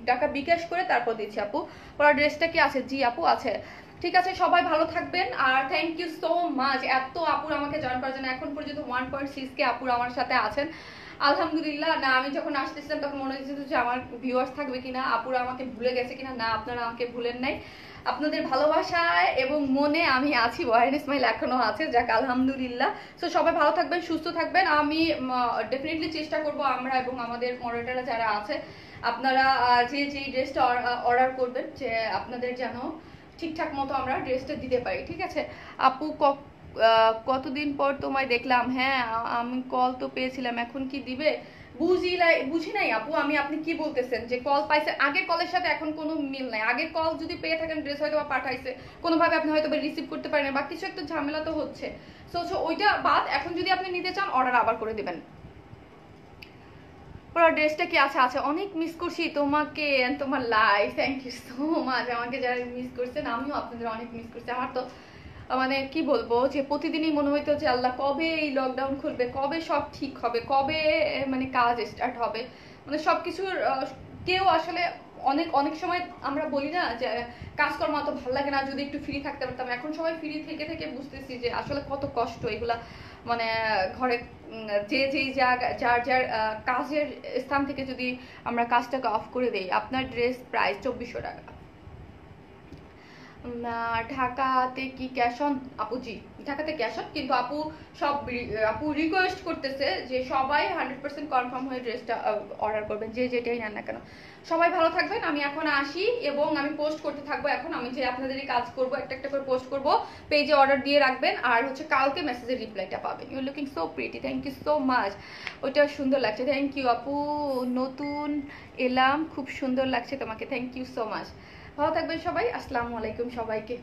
Speaker 1: টাকা বিকাশ করে তারপর দিচ্ছি আপু। ওরা ড্রেসটা কি আছে? জি আপু আছে। ঠিক আছে, সবাই ভালো থাকবেন আর থ্যাংক ইউ সো মাচ এত আপুর আমাকে জয়েন করার জন্য। এখন পর্যন্ত 1.6K আপুর আমার সাথে আছেন, আলহামদুলিল্লাহ। না আমি যখন আসতেছিলাম তখন মনে হচ্ছিল যে আমার ভিউয়ার্স থাকবে কিনা, আপুরা আমাকে ভুলে গেছে কিনা। না, আপনারা আমাকে ভুলেন নাই, আপনাদের ভালোবাসায় এবং মনে আমি আছি, ওয়াহিন ইসমাইল এখনো আছে, যাক আলহামদুলিল্লাহ। সো সবাই ভালো থাকবেন, সুস্থ থাকবেন। আমি ডেফিনেটলি চেষ্টা করব, আমরা এবং আমাদের মডারেটররা যারা আছে, আপনারা যে যে ড্রেসটা অর্ডার করবেন যে আপনাদের যেন ঠিকঠাক মতো আমরা ড্রেসটা দিতে পারি। ঠিক আছে আপু, কতদিন পর তোমায় দেখলাম। হ্যাঁ আমি কল তো পেয়েছিলাম, এখন কি দিবে? বুঝি নাই আপু আমি, আপনি কি বলতেছেন যে কল পাইছে? আগের কলের সাথে এখন কোনো মিল নাই। আগের কল যদি পেয়ে থাকেন, ড্রেস হয়তো বা পাঠাইছে কোনোভাবে, আপনি হয়তো রিসিভ করতে পারেন বা কিছু একটা ঝামেলা তো হচ্ছে। সো ওইটা বাদ, এখন যদি আপনি নিতে চান অর্ডার আবার করে দেবেন। পুরো ড্রেসটা কি আছে? আছে, অনেক মিস করছি তোমাকে, তোমার life. Thank you so much. আমাকে যারা মিস করছেন, আমিও আপনাদের অনেক মিস করছি। আমার তো মানে কি বলবো, যে প্রতিদিনই মনে হইতো যে আল্লাহ কবে এই লকডাউন খুলবে, কবে সব ঠিক হবে, কবে মানে কাজ স্টার্ট হবে, মানে সবকিছুর কেউ আসলে অনেক অনেক সময় আমরা বলি না যে কাজকর্ম অত ভালো লাগে না, যদি একটু ফ্রি থাকতে পারতাম। এখন সবাই ফ্রি থেকে থেকে বুঝতেছি যে আসলে কত কষ্ট এগুলা। মানে ঘরে যে যেই জায়গা যার যার কাজের স্থান থেকে যদি আমরা কাজটাকে অফ করে দেই। আপনার ড্রেস প্রাইস 2400 টাকা। ঢাকাতে কি ক্যাশ অন? আপু জি ঢাকাতে ক্যাশ অন, কিন্তু আপু আপু রিকোয়েস্ট করতেছে যে সবাই 100% কনফার্ম হয়ে ড্রেসটা অর্ডার করবেন, যে যেটাই নেন না কেন। সবাই ভালো থাকবেন, আমি এখন আসি এবং আমি পোস্ট করতে থাকবো। এখন আমি যে আপনাদেরই কাজ করব, একটা একটা করে পোস্ট করব, পেজে অর্ডার দিয়ে রাখবেন আর হচ্ছে কালকে মেসেজের রিপ্লাইটা পাবেন। You looking so pretty, thank you so much. ওইটা সুন্দর লাগছে, থ্যাংক ইউ আপু। নতুন এলাম, খুব সুন্দর লাগছে তোমাকে, থ্যাংক ইউ সো মাচ। ভালো থাকবেন সবাই, আসসালামু আলাইকুম সবাইকে।